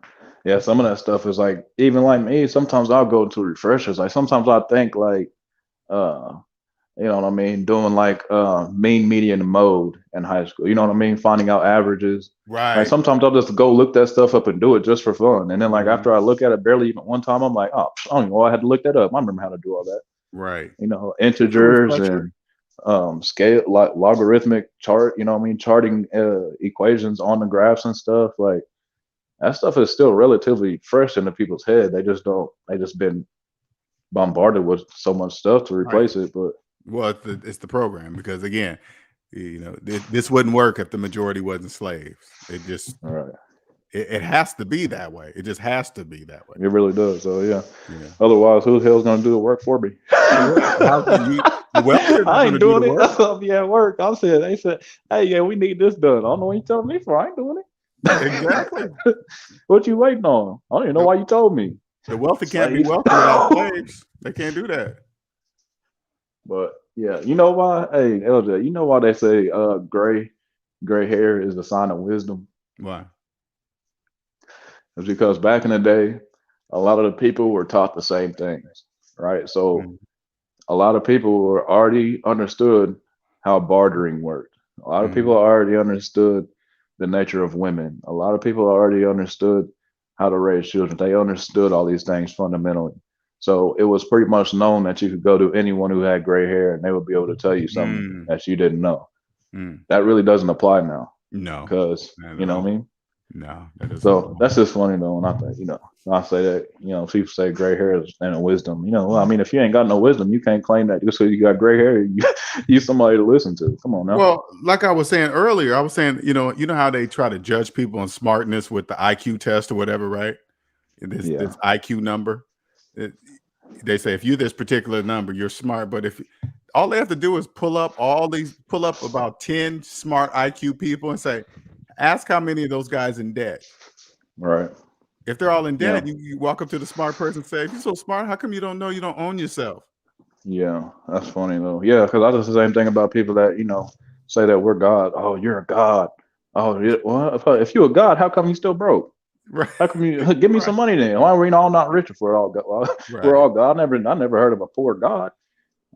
Yeah. Some of that stuff is like, even like me, sometimes I'll go to refreshers. Like sometimes I think like, you know what I mean? Doing like mean, median, mode in high school. You know what I mean? Finding out averages. Right. Like sometimes I'll just go look that stuff up and do it just for fun. And then like after I look at it barely even one time, I'm like, oh, I don't even know. I had to look that up. I remember how to do all that. Right. You know, integers and scale, like logarithmic chart, you know what I mean, charting equations on the graphs and stuff. Like that stuff is still relatively fresh into people's head. They just been bombarded with so much stuff to replace it. But it's the program, because again, you know, this wouldn't work if the majority wasn't slaves. It just It has to be that way. It just has to be that way. It really does. So yeah. Otherwise, who the hell's gonna do the work for me? I ain't doing it. I'll be at work. They said, hey, yeah, we need this done. I don't know what you telling me for. I ain't doing it. Exactly. What you waiting on? I don't even know why you told me. The wealthy can't be wealthy without slaves. They can't do that. But yeah, you know why? Hey, LJ, you know why they say gray hair is a sign of wisdom? Why? It's because back in the day, a lot of the people were taught the same things, right? So a lot of people were already understood how bartering worked. A lot of people already understood the nature of women. A lot of people already understood how to raise children. They understood all these things fundamentally. So it was pretty much known that you could go to anyone who had gray hair and they would be able to tell you something that you didn't know. That really doesn't apply now. No. Because, you know what I mean? No. So that's just funny though. And I think, I say that, people say gray hair is and wisdom. Well, I mean, if you ain't got no wisdom, you can't claim that just because you got gray hair, you somebody to listen to. Come on now. Well, like I was saying earlier, I was saying, you know how they try to judge people on smartness with the IQ test or whatever, right? This IQ number. They say if you're this particular number, you're smart. But if all they have to do is pull up about 10 smart IQ people and say, ask how many of those guys in debt. Right. If they're all in debt, you walk up to the smart person and say, if you're so smart, how come you don't know you don't own yourself? Yeah, that's funny though. Yeah, because I do the same thing about people that, say that we're God. Oh, you're a God. Oh, yeah. Well, if you're a God, how come you still broke? Right. How come you give me some money then? Why are we all not rich if we're all God? We're all God. I never heard of a poor God.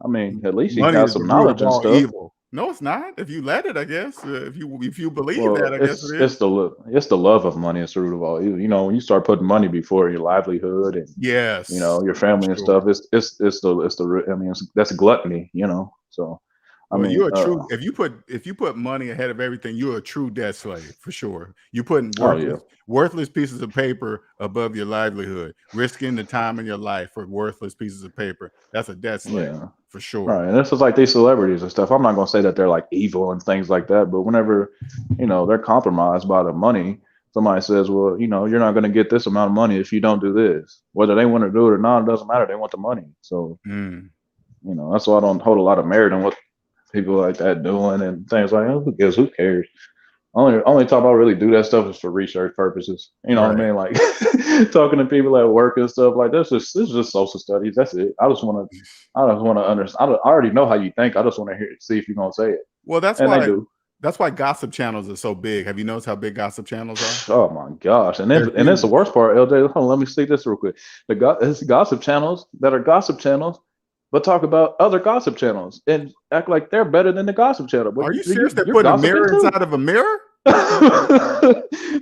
I mean, at least he has some knowledge and stuff. Evil. No, it's not. If you let it, I guess. If you believe that, I guess it is. It's the love of money. It's the root of all evil. When you start putting money before your livelihood and your family and stuff, it's the I mean, that's gluttony. So. You're a true. If you put money ahead of everything, you're a true debt slave for sure. You're putting worthless pieces of paper above your livelihood, risking the time in your life for worthless pieces of paper. That's a debt slave for sure. Right, and this is like these celebrities and stuff. I'm not gonna say that they're like evil and things like that, but whenever they're compromised by the money, somebody says, well, you're not gonna get this amount of money if you don't do this. Whether they want to do it or not, it doesn't matter. They want the money. So that's why I don't hold a lot of merit in what people like that doing and things like that. Who cares? Only time I really do that stuff is for research purposes. You know what I mean? Like talking to people at work and stuff like this is just social studies. That's it. I just want to understand. I already know how you think. I just want to see if you're gonna say it. Well, that's why gossip channels are so big. Have you noticed how big gossip channels are? Oh my gosh! And that's the worst part, LJ. Hold on, let me see this real quick. It's gossip channels that are gossip channels, but talk about other gossip channels and act like they're better than the gossip channel. But are you serious? They put a mirror inside of a mirror?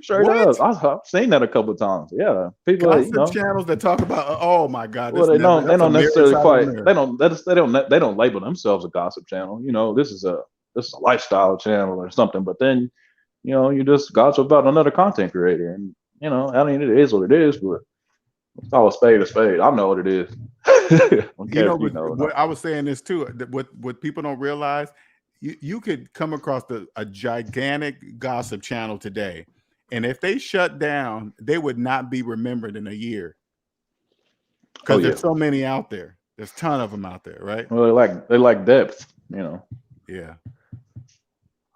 Straight up. I've seen that a couple of times. Yeah, people gossip channels that talk about. Oh my God! Well, they don't necessarily quite. They don't label themselves a gossip channel. This is a lifestyle channel or something. But then, you just gossip about another content creator, and I mean, it is what it is, but. It's all a spade. I know what it is. I was saying this too. What people don't realize, you could come across a gigantic gossip channel today, and if they shut down, they would not be remembered in a year because there's so many out there. There's a ton of them out there, right? Well, they like depth, Yeah.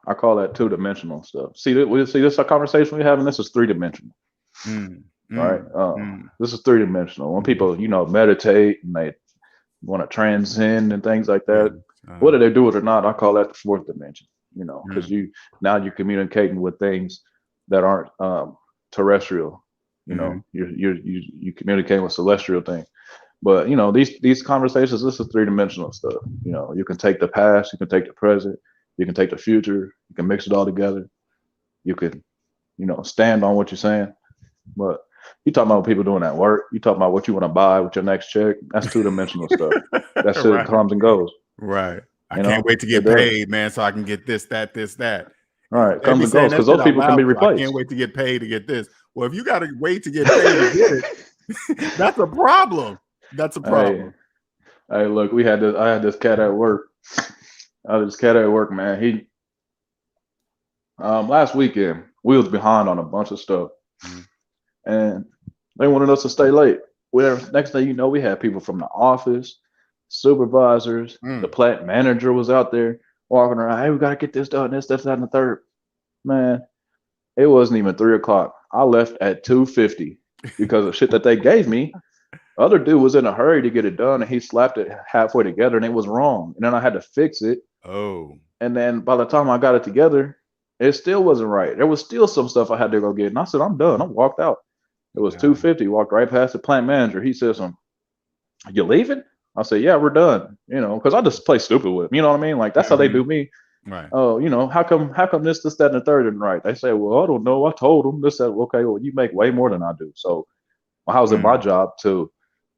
I call that 2-dimensional stuff. See, this conversation we're having. This is 3-dimensional. Right. This is 3-dimensional. When people, meditate and they want to transcend and things like that, whether they do it or not, I call that the 4th dimension. Because you're communicating with things that aren't terrestrial. You communicate with celestial things. But these conversations, this is 3-dimensional stuff. You can take the past, you can take the present, you can take the future, you can mix it all together. You could, stand on what you're saying, but. You talking about people doing that work. You talking about what you want to buy with your next check. That's 2-dimensional stuff. That shit comes and goes. Right. I can't wait to get paid, man, so I can get this, that. Right. Comes and goes because those people can be replaced. I can't wait to get paid to get this. Well, if you got to wait to get paid to get it, that's a problem. That's a problem. Hey, look, I had this cat at work. Man. He last weekend we was behind on a bunch of stuff. and they wanted us to stay late. Next thing you know, we had people from the office, supervisors, the plant manager was out there walking around. Hey, we got to get this done, this, that, and the third. Man, it wasn't even 3 o'clock. I left at 2:50 because of shit that they gave me. Other dude was in a hurry to get it done, and he slapped it halfway together, and it was wrong. And then I had to fix it. Oh. And then by the time I got it together, it still wasn't right. There was still some stuff I had to go get. And I said, I'm done. I walked out. It was 2:50. Walked right past the plant manager. He said, you leaving? I said, yeah, we're done. You know, because I just play stupid with him. You know what I mean? Like, that's how they do me. Right. Oh, you know, how come this, that, and the third isn't right? They say, well, I don't know. I told them this, that. Okay, well, you make way more than I do. So how's it my job to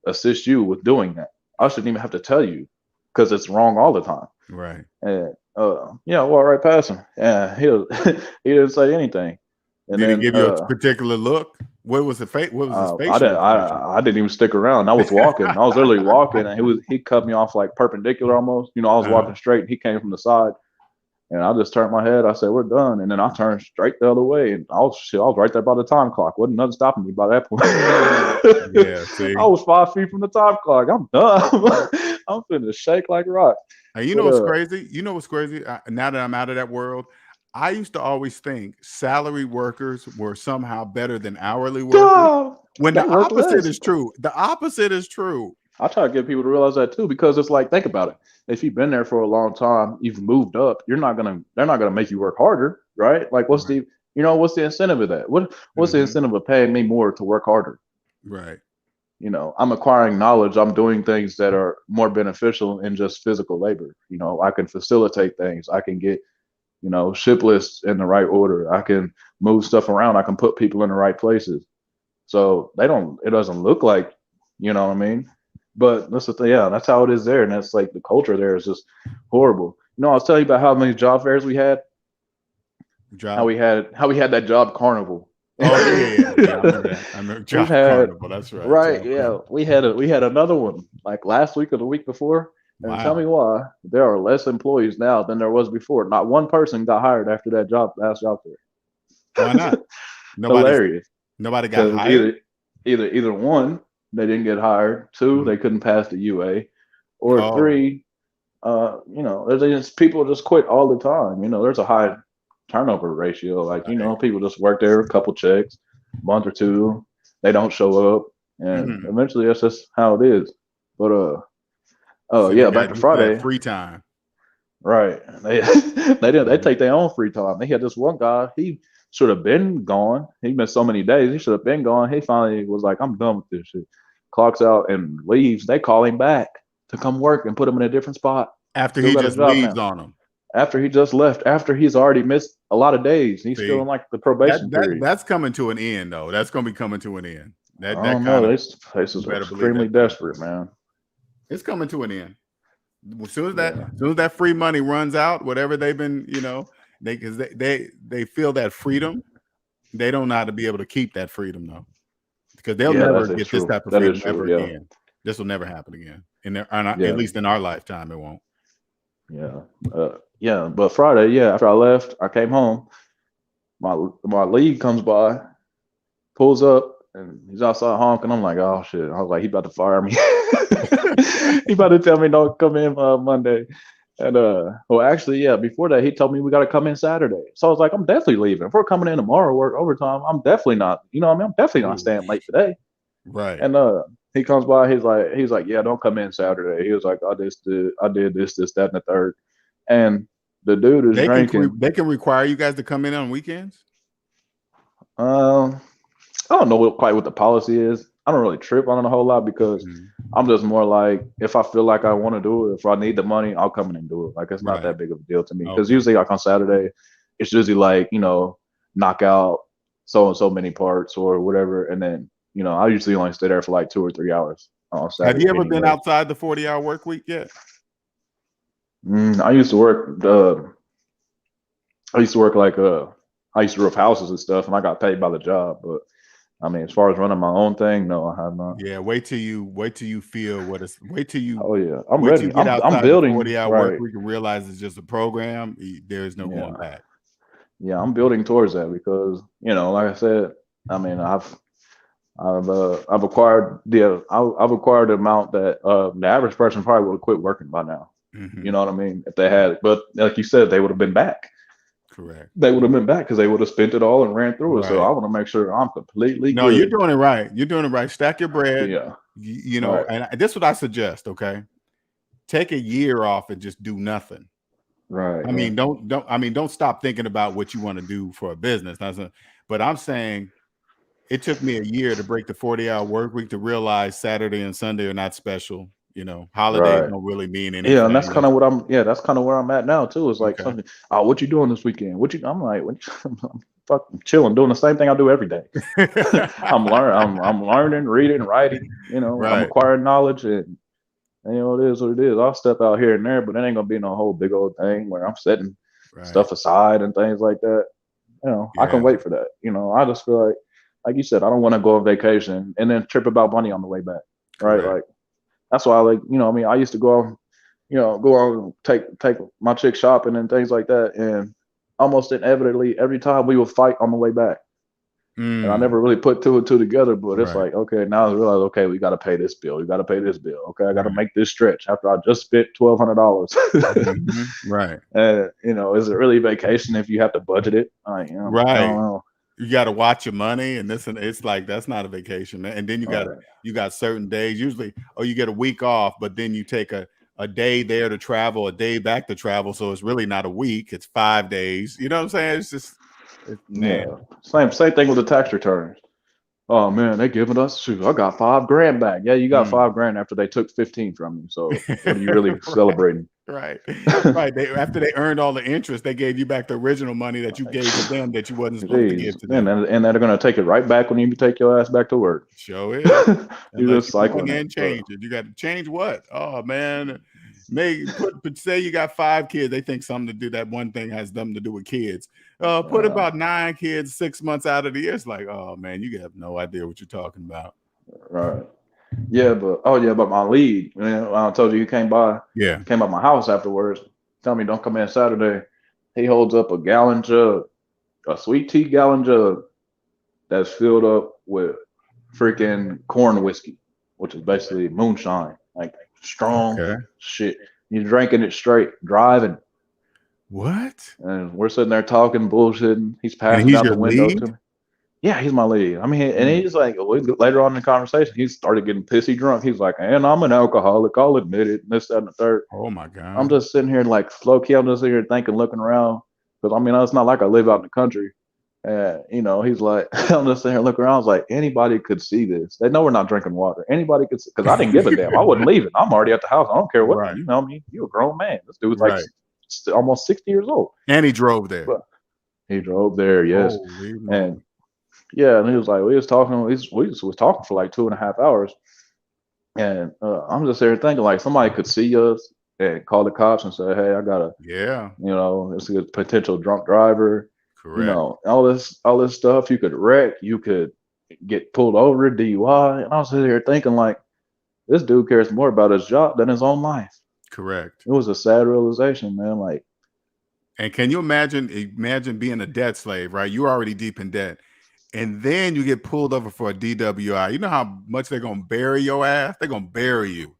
assist you with doing that? I shouldn't even have to tell you because it's wrong all the time. Right. And yeah, well, right past him. Yeah, he didn't say anything. And Did then he give you a particular look? What was the face? What was his face? I didn't even stick around. I was walking. I was literally walking, and he cut me off like perpendicular almost. You know, I was walking straight, and he came from the side. And I just turned my head. I said, we're done. And then I turned straight the other way. And I was right there by the time clock. Wasn't nothing stopping me by that point. Yeah, see? I was 5 feet from the time clock. I'm done. I'm finna shake like rock. Hey, you know what's crazy? You know what's crazy? Now that I'm out of that world, I used to always think salary workers were somehow better than hourly workers. When the opposite is true. The opposite is true. I try to get people to realize that too, because it's like, think about it. If you've been there for a long time, you've moved up, they're not gonna make you work harder, right? Like, what's the incentive of that? What's the incentive of paying me more to work harder? Right. You know, I'm acquiring knowledge. I'm doing things that are more beneficial in just physical labor. You know, I can facilitate things. I can get, you know, ship lists in the right order. I can move stuff around. I can put people in the right places. So it doesn't look like, you know what I mean? But that's the thing, yeah, that's how it is there. And that's like the culture there is just horrible. You know, I was telling you about how many job fairs we had. How we had that job carnival. Oh yeah. I remember that. I remember job carnival. That's right. Right. Yeah. We had another one like last week or the week before. And tell me why there are less employees now than there was before. Not one person got hired after that last job fair. Why not? Hilarious. Nobody got hired. Either one, they didn't get hired. Two, they couldn't pass the UA, or three, you know, people just quit all the time. You know, there's a high turnover ratio. Like, you know, people just work there a couple checks, a month or two, they don't show up, and eventually that's just how it is. But yeah, back to Friday. Free time. Right. They take their own free time. They had this one guy, he should have been gone. He missed so many days. He should have been gone. He finally was like, I'm done with this shit. Clocks out and leaves. They call him back to come work and put him in a different spot. After he just leaves on them. After he just left. After he's already missed a lot of days. He's still in like the probation period. That's coming to an end, though. That's going to be coming to an end. I don't know. This place is extremely desperate, man. It's coming to an end. As soon as that free money runs out, whatever they've been, you know, because they feel that freedom, they don't know how to be able to keep that freedom though, because they'll never get this type of freedom ever again. This will never happen again, at least in our lifetime, it won't. Yeah, but Friday, after I left, I came home. My lead comes by, pulls up, and he's outside honking. I'm like, oh shit! I was like, he about to fire me. He about to tell me don't come in Monday. And well, actually, before that, he told me we got to come in Saturday. So I was like, I'm definitely leaving. If we're coming in tomorrow, work overtime, I'm definitely not. You know what I mean? I'm definitely not staying late today. Right. And he comes by. He's like, yeah, don't come in Saturday. He was like, I did this, that, and the third. And the dude is drinking. They can require you guys to come in on weekends. I don't know quite what the policy is. I don't really trip on it a whole lot because I'm just more like, if I feel like I want to do it, if I need the money, I'll come in and do it. Like, it's not that big of a deal to me. Because usually, like on Saturday, it's usually like, you know, knock out so and so many parts or whatever. And then, you know, I usually only stay there for like 2 or 3 hours on Saturday. Have you ever been outside the 40-hour work week yet? I used to work like I used to roof houses and stuff, and I got paid by the job. But I mean, as far as running my own thing, no, I have not. Yeah, wait till you feel what it's. Wait till you. Oh yeah, I'm ready. I'm building 40-hour work. We can realize it's just a program. There is no going back. Yeah, I'm building towards that because, you know, like I said, I mean, I've acquired I've acquired the amount that the average person probably would have quit working by now. You know what I mean? If they had it, but like you said, they would have been back. Correct. They would have been back because they would have spent it all and ran through it. So I want to make sure I'm completely No, good. you're doing it right. You're doing it right. Stack your bread. Yeah. You know, and this is what I suggest. Okay, take a year off and just do nothing. Right. I mean, don't stop thinking about what you want to do for a business. But I'm saying it took me a year to break the 40-hour work week to realize Saturday and Sunday are not special. You know, holidays don't really mean anything. Yeah, and that's kind of what that's kind of where I'm at now too. It's like something, oh, what you doing this weekend? I'm like, I'm fucking chilling, doing the same thing I do every day. I'm learning, reading, writing, you know, I'm acquiring knowledge, and you know, it is what it is. I'll step out here and there, but it ain't gonna be no whole big old thing where I'm setting stuff aside and things like that. You know, I can wait for that. You know, I just feel like you said, I don't want to go on vacation and then trip about money on the way back. Right. Like that's why I like, you know, I mean, I used to go on, take my chick shopping and things like that. And almost inevitably every time we would fight on the way back. And I never really put two and two together, but it's like, okay, now I realize, okay, we got to pay this bill. We got to pay this bill. Okay. I got to make this stretch after I just spent $1,200. Right. And, you know, is it really vacation if you have to budget it? I don't know. You got to watch your money and it's like, that's not a vacation. And then you got certain days, usually, you get a week off, but then you take a day there to travel, a day back to travel. So it's really not a week. It's 5 days. You know what I'm saying? It's just, same thing with the tax returns. Oh man, they giving us, shoot, I got $5,000 back. Yeah, you got $5,000 after they took 15 from you. So what are you really celebrating? Right. After they earned all the interest, they gave you back the original money that you gave to them that you wasn't supposed to give to them. And they're going to take it right back when you take your ass back to work. Sure is. You're just cycling and change it. You got to change what? Oh man. Say you got 5 kids. They think something to do. That one thing has something to do with kids. Put about 9 kids 6 months out of the year. It's like, oh man, you have no idea what you're talking about. Right. Yeah, but my lead, you know, I told you he came by. Yeah. Came by my house afterwards. Tell me don't come in Saturday. He holds up a gallon jug, a sweet tea gallon jug that's filled up with freaking corn whiskey, which is basically moonshine. Like strong shit. He's drinking it straight, driving. What? And we're sitting there talking, bullshitting. He's passing out the window to me. Yeah, he's my lead. I mean, and he's like, later on in the conversation, he started getting pissy drunk. He's like, and I'm an alcoholic. I'll admit it. And this, that, and the third. Oh my God. I'm just sitting here like slow key. I'm just sitting here thinking, looking around. Because I mean, it's not like I live out in the country. And, you know, he's like, I'm just sitting here looking around. I was like, anybody could see this. They know we're not drinking water. Anybody could see, because I didn't give a damn. I wasn't leaving. I'm already at the house. I don't care what, you know me. You're a grown man. This dude was like almost 60 years old. And he drove there. But he drove there, yes. And yeah, and he was like, we was talking for like 2.5 hours. And I'm just there thinking like somebody could see us and call the cops and say, hey, I got a, you know, it's a potential drunk driver. Correct. You know, all this stuff. You could wreck, you could get pulled over, DUI. And I was sitting here thinking like, this dude cares more about his job than his own life. Correct. It was a sad realization, man. Like, and can you imagine being a debt slave, right? You're already deep in debt. And then you get pulled over for a DWI. You know how much they're going to bury your ass? They're going to bury you.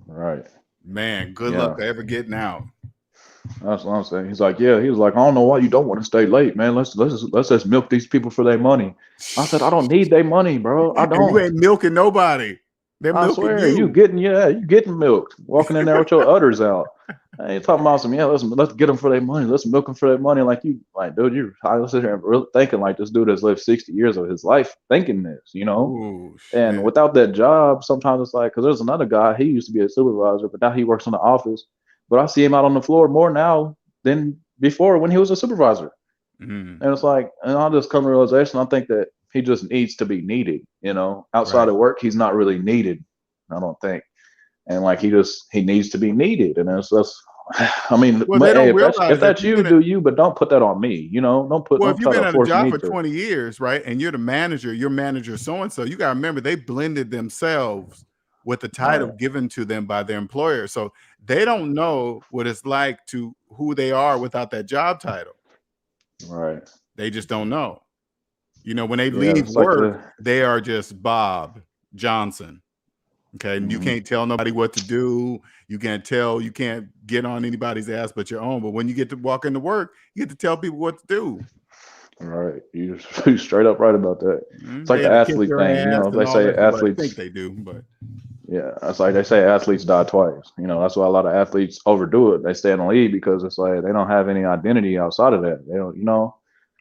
Right. Man, good luck to ever getting out. That's what I'm saying. He's like, yeah. He was like, I don't know why you don't want to stay late, man. Let's just milk these people for their money. I said, I don't need their money, bro. I don't. You ain't milking nobody. They're milking you. You getting milked. Walking in there with your udders out. I ain't talking about some, let's get them for their money. Let's milk them for their money. Like dude, I was sitting here really thinking like this dude has lived 60 years of his life thinking this, you know? Ooh, and without that job, sometimes it's like, because there's another guy, he used to be a supervisor, but now he works in the office. But I see him out on the floor more now than before when he was a supervisor. And it's like, and I'll just come to realization, I think that he just needs to be needed, you know? Outside of work, he's not really needed, I don't think. And like he needs to be needed. And it's just, I mean, if that's you, do you, but don't put that on me, you know? Well, if you've been at a job for 20 years, right? And you're the manager, your manager so-and-so, you got to remember they blended themselves with the title given to them by their employer. So they don't know what it's like to who they are without that job title. Right. They just don't know. You know, when they leave work, they are just Bob Johnson. Okay. And you can't tell nobody what to do. You can't get on anybody's ass but your own. But when you get to walk into work, you get to tell people what to do. Right. You're straight up right about that. It's like the athlete thing. You know, they say athletes. I think they do, but yeah, it's like they say athletes die twice. You know, that's why a lot of athletes overdo it. They stay in the league because it's like they don't have any identity outside of that. They don't, you know.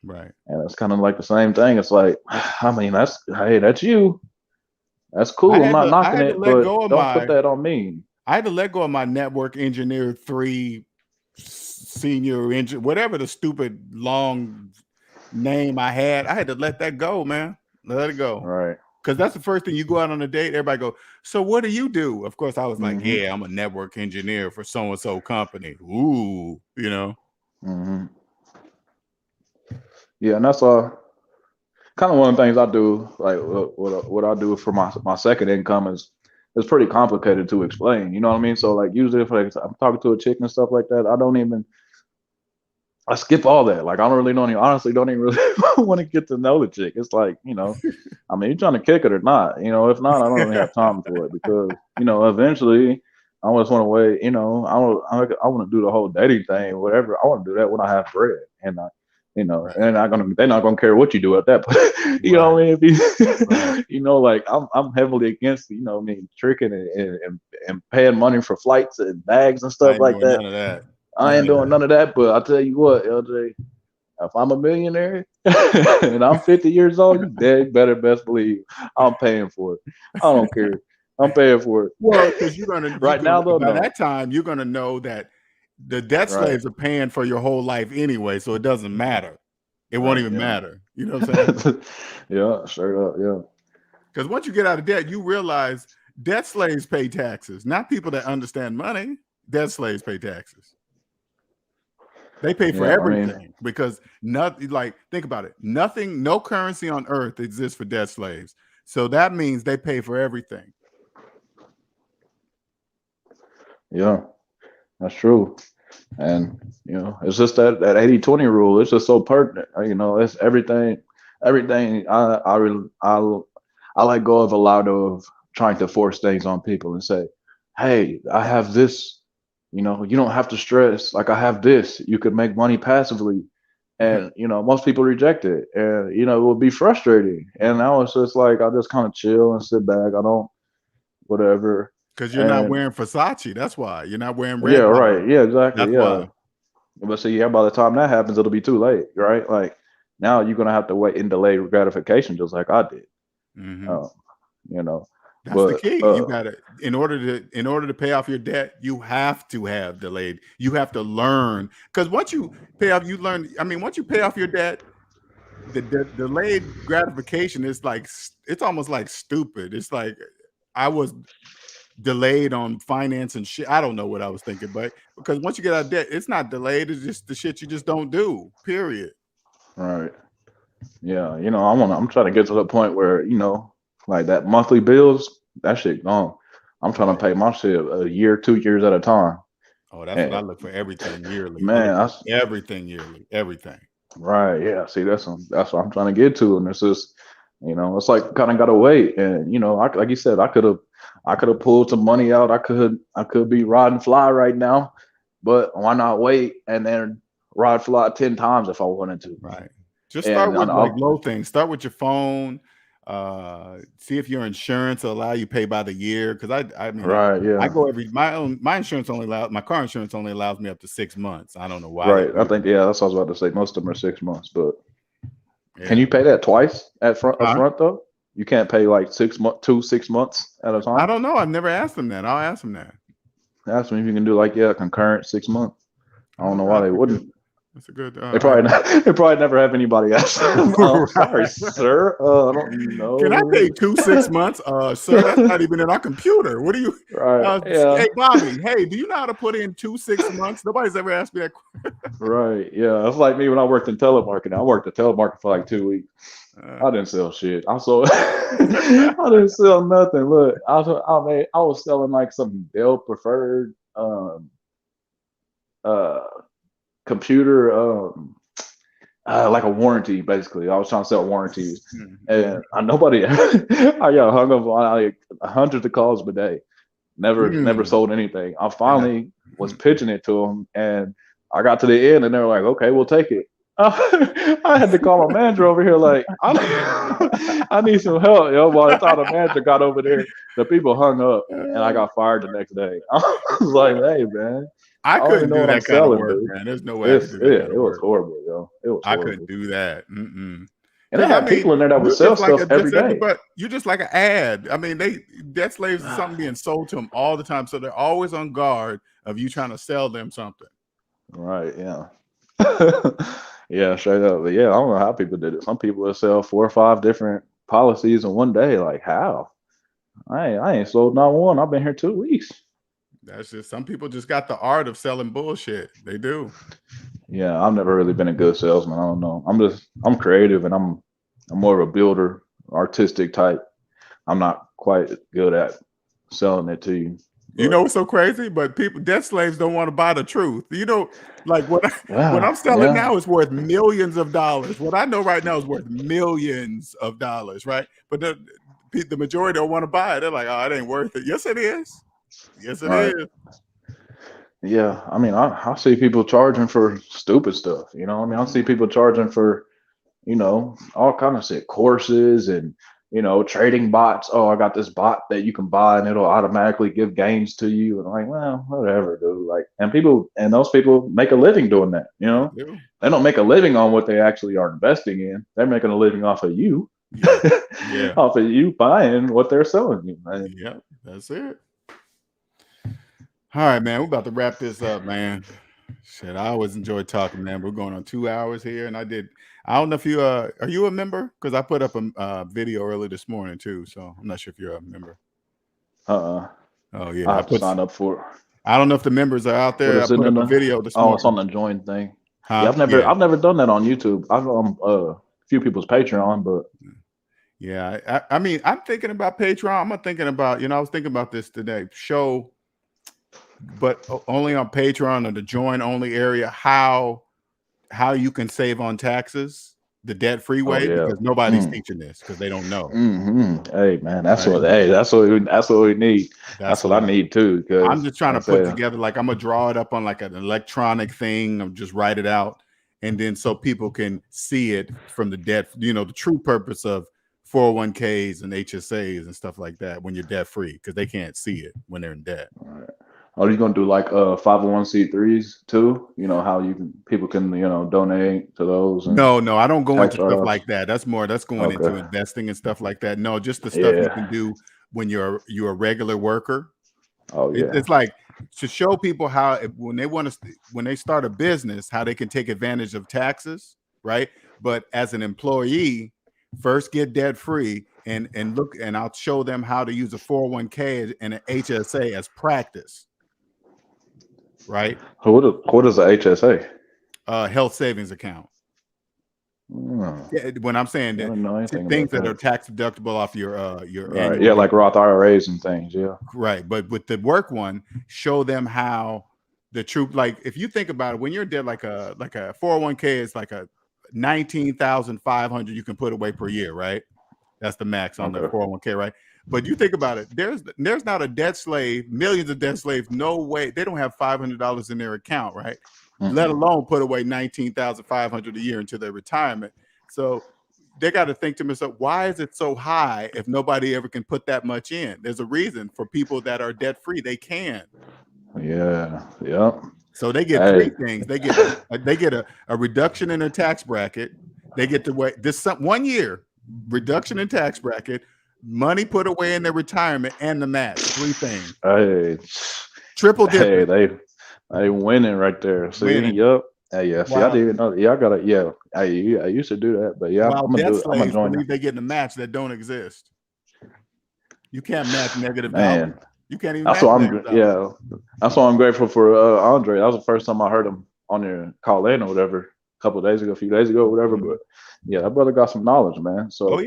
Right. And it's kind of like the same thing. It's like, I mean, that's you. That's cool. I'm not knocking it, but don't put that on me. I had to let go of my network engineer 3 senior engineer, whatever the stupid long name I had to let that go, man. Let it go. Right. Because that's the first thing you go out on a date. Everybody go, so what do you do? Of course, I was like, yeah, I'm a network engineer for so-and-so company. Ooh, you know. Yeah, and that's kind of one of the things I do. Like what I do for my second income is pretty complicated to explain. You know what I mean? So like usually if I'm talking to a chick and stuff like that, I skip all that. Like I honestly don't even really want to get to know the chick. It's like, you know, I mean, you're trying to kick it or not, you know, if not, I don't really have time for it because, you know, eventually I just want to wait, you know, I want to do the whole dating thing, whatever. I want to do that when I have bread and you know, right. And they're not gonna care what you do at that point. You know what I mean? If you know, like I'm heavily against, you know, tricking and paying money for flights and bags and stuff like that. None of that. I ain't doing none of that, but I'll tell you what, LJ, if I'm a millionaire and I'm 50 years old, you best believe I'm paying for it. I don't care. I'm paying for it. Well, because by that time you're gonna know that the debt slaves are paying for your whole life anyway, so it doesn't matter. It won't even matter. You know what I'm saying? Yeah, straight up, yeah. Because once you get out of debt, you realize debt slaves pay taxes, not people that understand money. Debt slaves pay taxes. They pay for everything because nothing. Like think about it. Nothing, no currency on earth exists for debt slaves. So that means they pay for everything. Yeah. That's true. And, you know, it's just that 80-20 rule. It's just so pertinent. You know, it's everything I let go of a lot of trying to force things on people and say, hey, I have this, you know, you don't have to stress. Like I have this, you could make money passively. And, you know, most people reject it and, you know, it would be frustrating. And now it's just like, I just kind of chill and sit back. I don't, whatever. Because you're not wearing Versace. That's why. You're not wearing red. Yeah, right. Yeah, exactly. That's why. But see, by the time that happens, it'll be too late, right? Like now you're gonna have to wait and delay gratification, just like I did. You know, that's the key. You got to, in order to pay off your debt, you have to have delayed. You have to learn because once you pay off, you learn. I mean, once you pay off your debt, the delayed gratification is like it's almost like stupid. It's like I was delayed on finance and shit. I don't know what I was thinking, but because once you get out of debt, it's not delayed. It's just the shit you just don't do. Period. Right. Yeah. You know, I'm trying to get to the point where, you know, like that monthly bills, that shit gone. I'm trying to pay my shit a year, 2 years at a time. Oh, that's what I look for. Everything yearly. Man, everything yearly. Everything. Right. Yeah. See, that's what I'm trying to get to, and it's just, you know, it's like kind of gotta wait, and you know, like you said, I could have pulled some money out. I could be riding fly right now, but why not wait and then ride fly 10 times if I wanted to? Right. Just start with like low things. Start with your phone. See if your insurance will allow you to pay by the year. Because I mean, right, yeah. I go my insurance my car insurance only allows me up to 6 months. I don't know why. Right. I think that's what I was about to say. Most of them are 6 months, but can you pay that twice up front though? You can't pay like 6 months at a time. I don't know. I've never asked them that. I'll ask them that. Ask them if you can do like concurrent 6 months. I don't know why they wouldn't. That's a good. They probably never have anybody ask them. Sorry, sir. I don't know. Can I pay 6 months? Sir, that's not even in our computer. What do you? Right. Hey, Bobby. Hey, do you know how to put in 6 months? Nobody's ever asked me that. Right. Yeah. It's like me when I worked in telemarketing. I worked at telemarketing for like 2 weeks. I didn't sell shit. I didn't sell nothing. Look, I was selling like some Dell preferred computer like a warranty, basically. I was trying to sell warranties, and nobody. I got hung up on like hundreds of calls a day. Never sold anything. I finally was pitching it to them, and I got to the end, and they were like, "Okay, we'll take it." I had to call my manager over here, like, I need some help. By the time the manager got over there, the people hung up, and I got fired the next day. I was like, "Hey, man, I couldn't do that kind of work, man. There's no way I could do that. It was horrible, yo. It was horrible. I couldn't do that. And they had people in there that would sell stuff every day. But you're just like an ad. I mean, debt slaves is something being sold to them all the time, so they're always on guard of you trying to sell them something. Right? Yeah. Yeah, straight up. But yeah, I don't know how people did it. Some people will sell 4 or 5 different policies in one day. Like, how? I ain't sold not one. I've been here 2 weeks. That's just, some people just got the art of selling bullshit. They do. Yeah, I've never really been a good salesman. I don't know. I'm creative, and I'm more of a builder, artistic type. I'm not quite good at selling it to you. You know what's so crazy? But debt slaves don't want to buy the truth. You know, like what I'm selling now is worth millions of dollars. What I know right now is worth millions of dollars, right? But the majority don't want to buy it. They're like, oh, it ain't worth it. Yes, it is. Yes, it is. Yeah, I mean, I see people charging for stupid stuff. You know, I mean, I see people charging for, all kind of shit, courses and, trading bots. Oh, I got this bot that you can buy and it'll automatically give gains to you. And I'm like, well, whatever, dude. Like, and those people make a living doing that. They don't make a living on what they actually are investing in. They're making a living off of you. Yeah. Off of you buying what they're selling you, man. Yeah, that's it. All right, man. We're about to wrap this up, man. Shit, I always enjoy talking, man. We're going on 2 hours here, and I don't know if you are you a member? Because I put up a video early this morning too, so I'm not sure if you're a member. Oh yeah, I have to sign up for it. I don't know if the members are out there. I put up a video this morning. Oh, it's on the join thing. Yeah, I've never done that on YouTube. I've a few people's Patreon, but yeah, I mean, I'm thinking about Patreon. I'm thinking about, I was thinking about this today. Show, but only on Patreon or the join only area, how you can save on taxes the debt-free way, because nobody's teaching this because they don't know. Hey man, that's what we need. That's what I need too. I'm just trying to put together, like, I'm gonna draw it up on like an electronic thing. I'm just write it out, and then so people can see it from the debt, the true purpose of 401ks and HSAs and stuff like that when you're debt-free, because they can't see it when they're in debt. All right. Are you going to do like 501c3s too? How people can donate to those? No, I don't go into stuff like that. That's going into investing and stuff like that. No, just the stuff you can do when you're a regular worker. Oh yeah, it's like to show people how when they start a business, how they can take advantage of taxes, right? But as an employee, first get debt free and I'll show them how to use a 401k and an HSA as practice. Right. What is a HSA? Health savings account. When I'm saying that, things that are tax deductible off your right. Yeah, like Roth IRAs and things. Yeah. Right. But with the work one, show them how the truth. Like, if you think about it, when you're dead, like a 401k is like a 19,500 you can put away per year, right? That's the max on the 401k, right? But you think about it, there's not a debt slave, millions of debt slaves, no way. They don't have $500 in their account, right? Let alone put away 19,500 a year into their retirement. So they got to think to themselves, why is it so high if nobody ever can put that much in? There's a reason. For people that are debt free, they can. Yeah. Yep. So they get three things. They get a reduction in their tax bracket. They get to wait this 1 year reduction in tax bracket, money put away in their retirement, and the match. 3 things. Hey, triple dip. Hey, they winning right there. See, yup. Hey, yeah. See, I didn't even know that. Y'all gotta. Yeah, I used to do that, but yeah, I'm gonna do it. I'm gonna join. They get in a match that don't exist. You can't match negative dollars. You can't even. That's why that's why I'm grateful for Andre. That was the first time I heard him on there call in or whatever, a few days ago, whatever. But yeah, that brother got some knowledge, man. So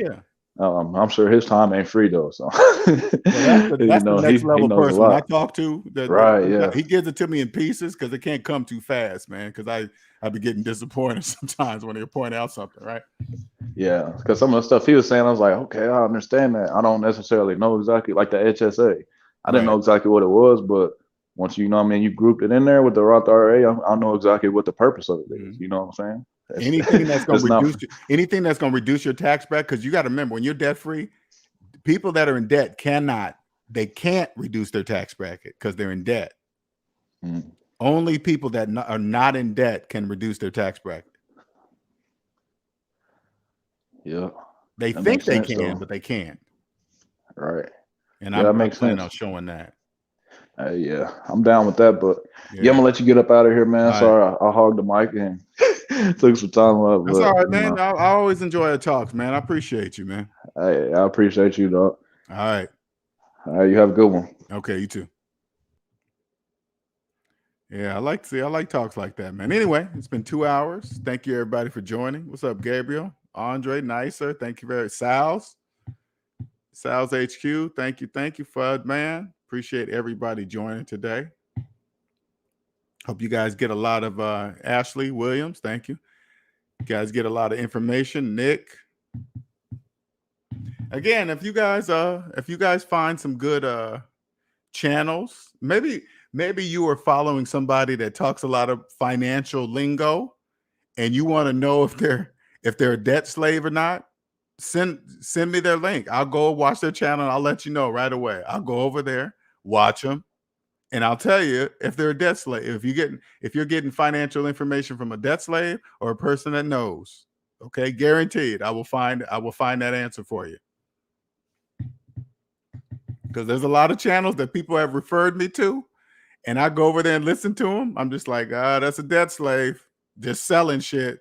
I'm sure his time ain't free though. So that's the next level he knows person a lot. I talk to. He gives it to me in pieces because it can't come too fast, man. Because I be getting disappointed sometimes when they point out something, right? Yeah, because some of the stuff he was saying, I was like, okay, I understand that. I don't necessarily know exactly, like the HSA. I didn't know exactly what it was, but once you you grouped it in there with the Roth IRA, I know exactly what the purpose of it is. You know what I'm saying? Anything that's going to reduce your tax bracket, because you got to remember, when you're debt free, people that are in debt can't reduce their tax bracket because they're in debt. Only people that are not in debt can reduce their tax bracket. Yeah, they think they can, but they can't. Right. And I'm planning on showing that. Yeah, I'm down with that, but I'm gonna let you get up out of here, man. Sorry, I hogged the mic and took some time up. That's all right, man. I always enjoy the talks, man. I appreciate you, man. Hey, I appreciate you, dog. All right. All right, you have a good one. Okay, you too. Yeah, I like talks like that, man. Anyway, it's been 2 hours. Thank you, everybody, for joining. What's up, Gabriel? Andre, Nicer. Thank you very much. Sal's HQ. Thank you, Fudd, man. Appreciate everybody joining today. Hope you guys get a lot of Ashley Williams. Thank you. You guys get a lot of information. Nick. Again, if you guys find some good channels, maybe you are following somebody that talks a lot of financial lingo and you want to know if they're a debt slave or not, send me their link. I'll go watch their channel and I'll let you know right away. I'll go over there, watch them, and I'll tell you if they're a debt slave. If you're getting financial information from a debt slave or a person that knows, okay, guaranteed I will find that answer for you. Because there's a lot of channels that people have referred me to, and I go over there and listen to them. I'm just like, that's a debt slave, just selling shit,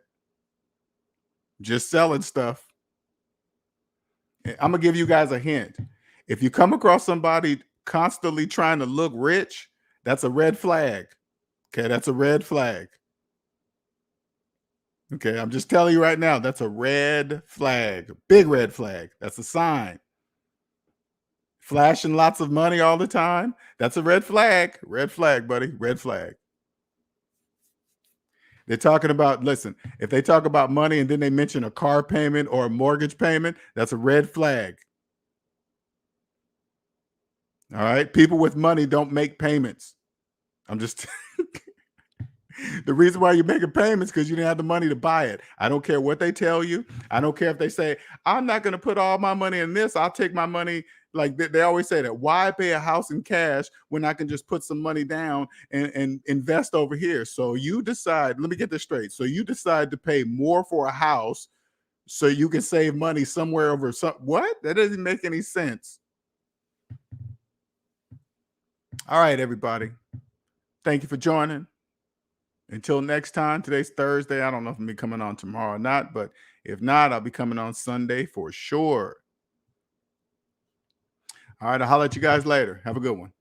just selling stuff. I'm gonna give you guys a hint. If you come across somebody constantly trying to look rich, that's a red flag. Okay, that's a red flag. Okay, I'm just telling you right now, that's a red flag, big red flag. That's a sign. Flashing lots of money all the time, that's a red flag. Red flag, buddy, red flag. They're talking about, listen, if they talk about money and then they mention a car payment or a mortgage payment, that's a red flag. All right. People with money don't make payments. I'm just, the reason why you're making payments because you didn't have the money to buy it. I don't care what they tell you. I don't care if they say, I'm not going to put all my money in this. I'll take my money. Like they always say that, why pay a house in cash when I can just put some money down and invest over here? So you decide, let me get this straight. So you decide to pay more for a house so you can save money somewhere over some, what? That doesn't make any sense. All right, everybody. Thank you for joining. Until next time, today's Thursday. I don't know if I'm going to be coming on tomorrow or not, but if not, I'll be coming on Sunday for sure. All right, I'll holler at you guys later. Have a good one.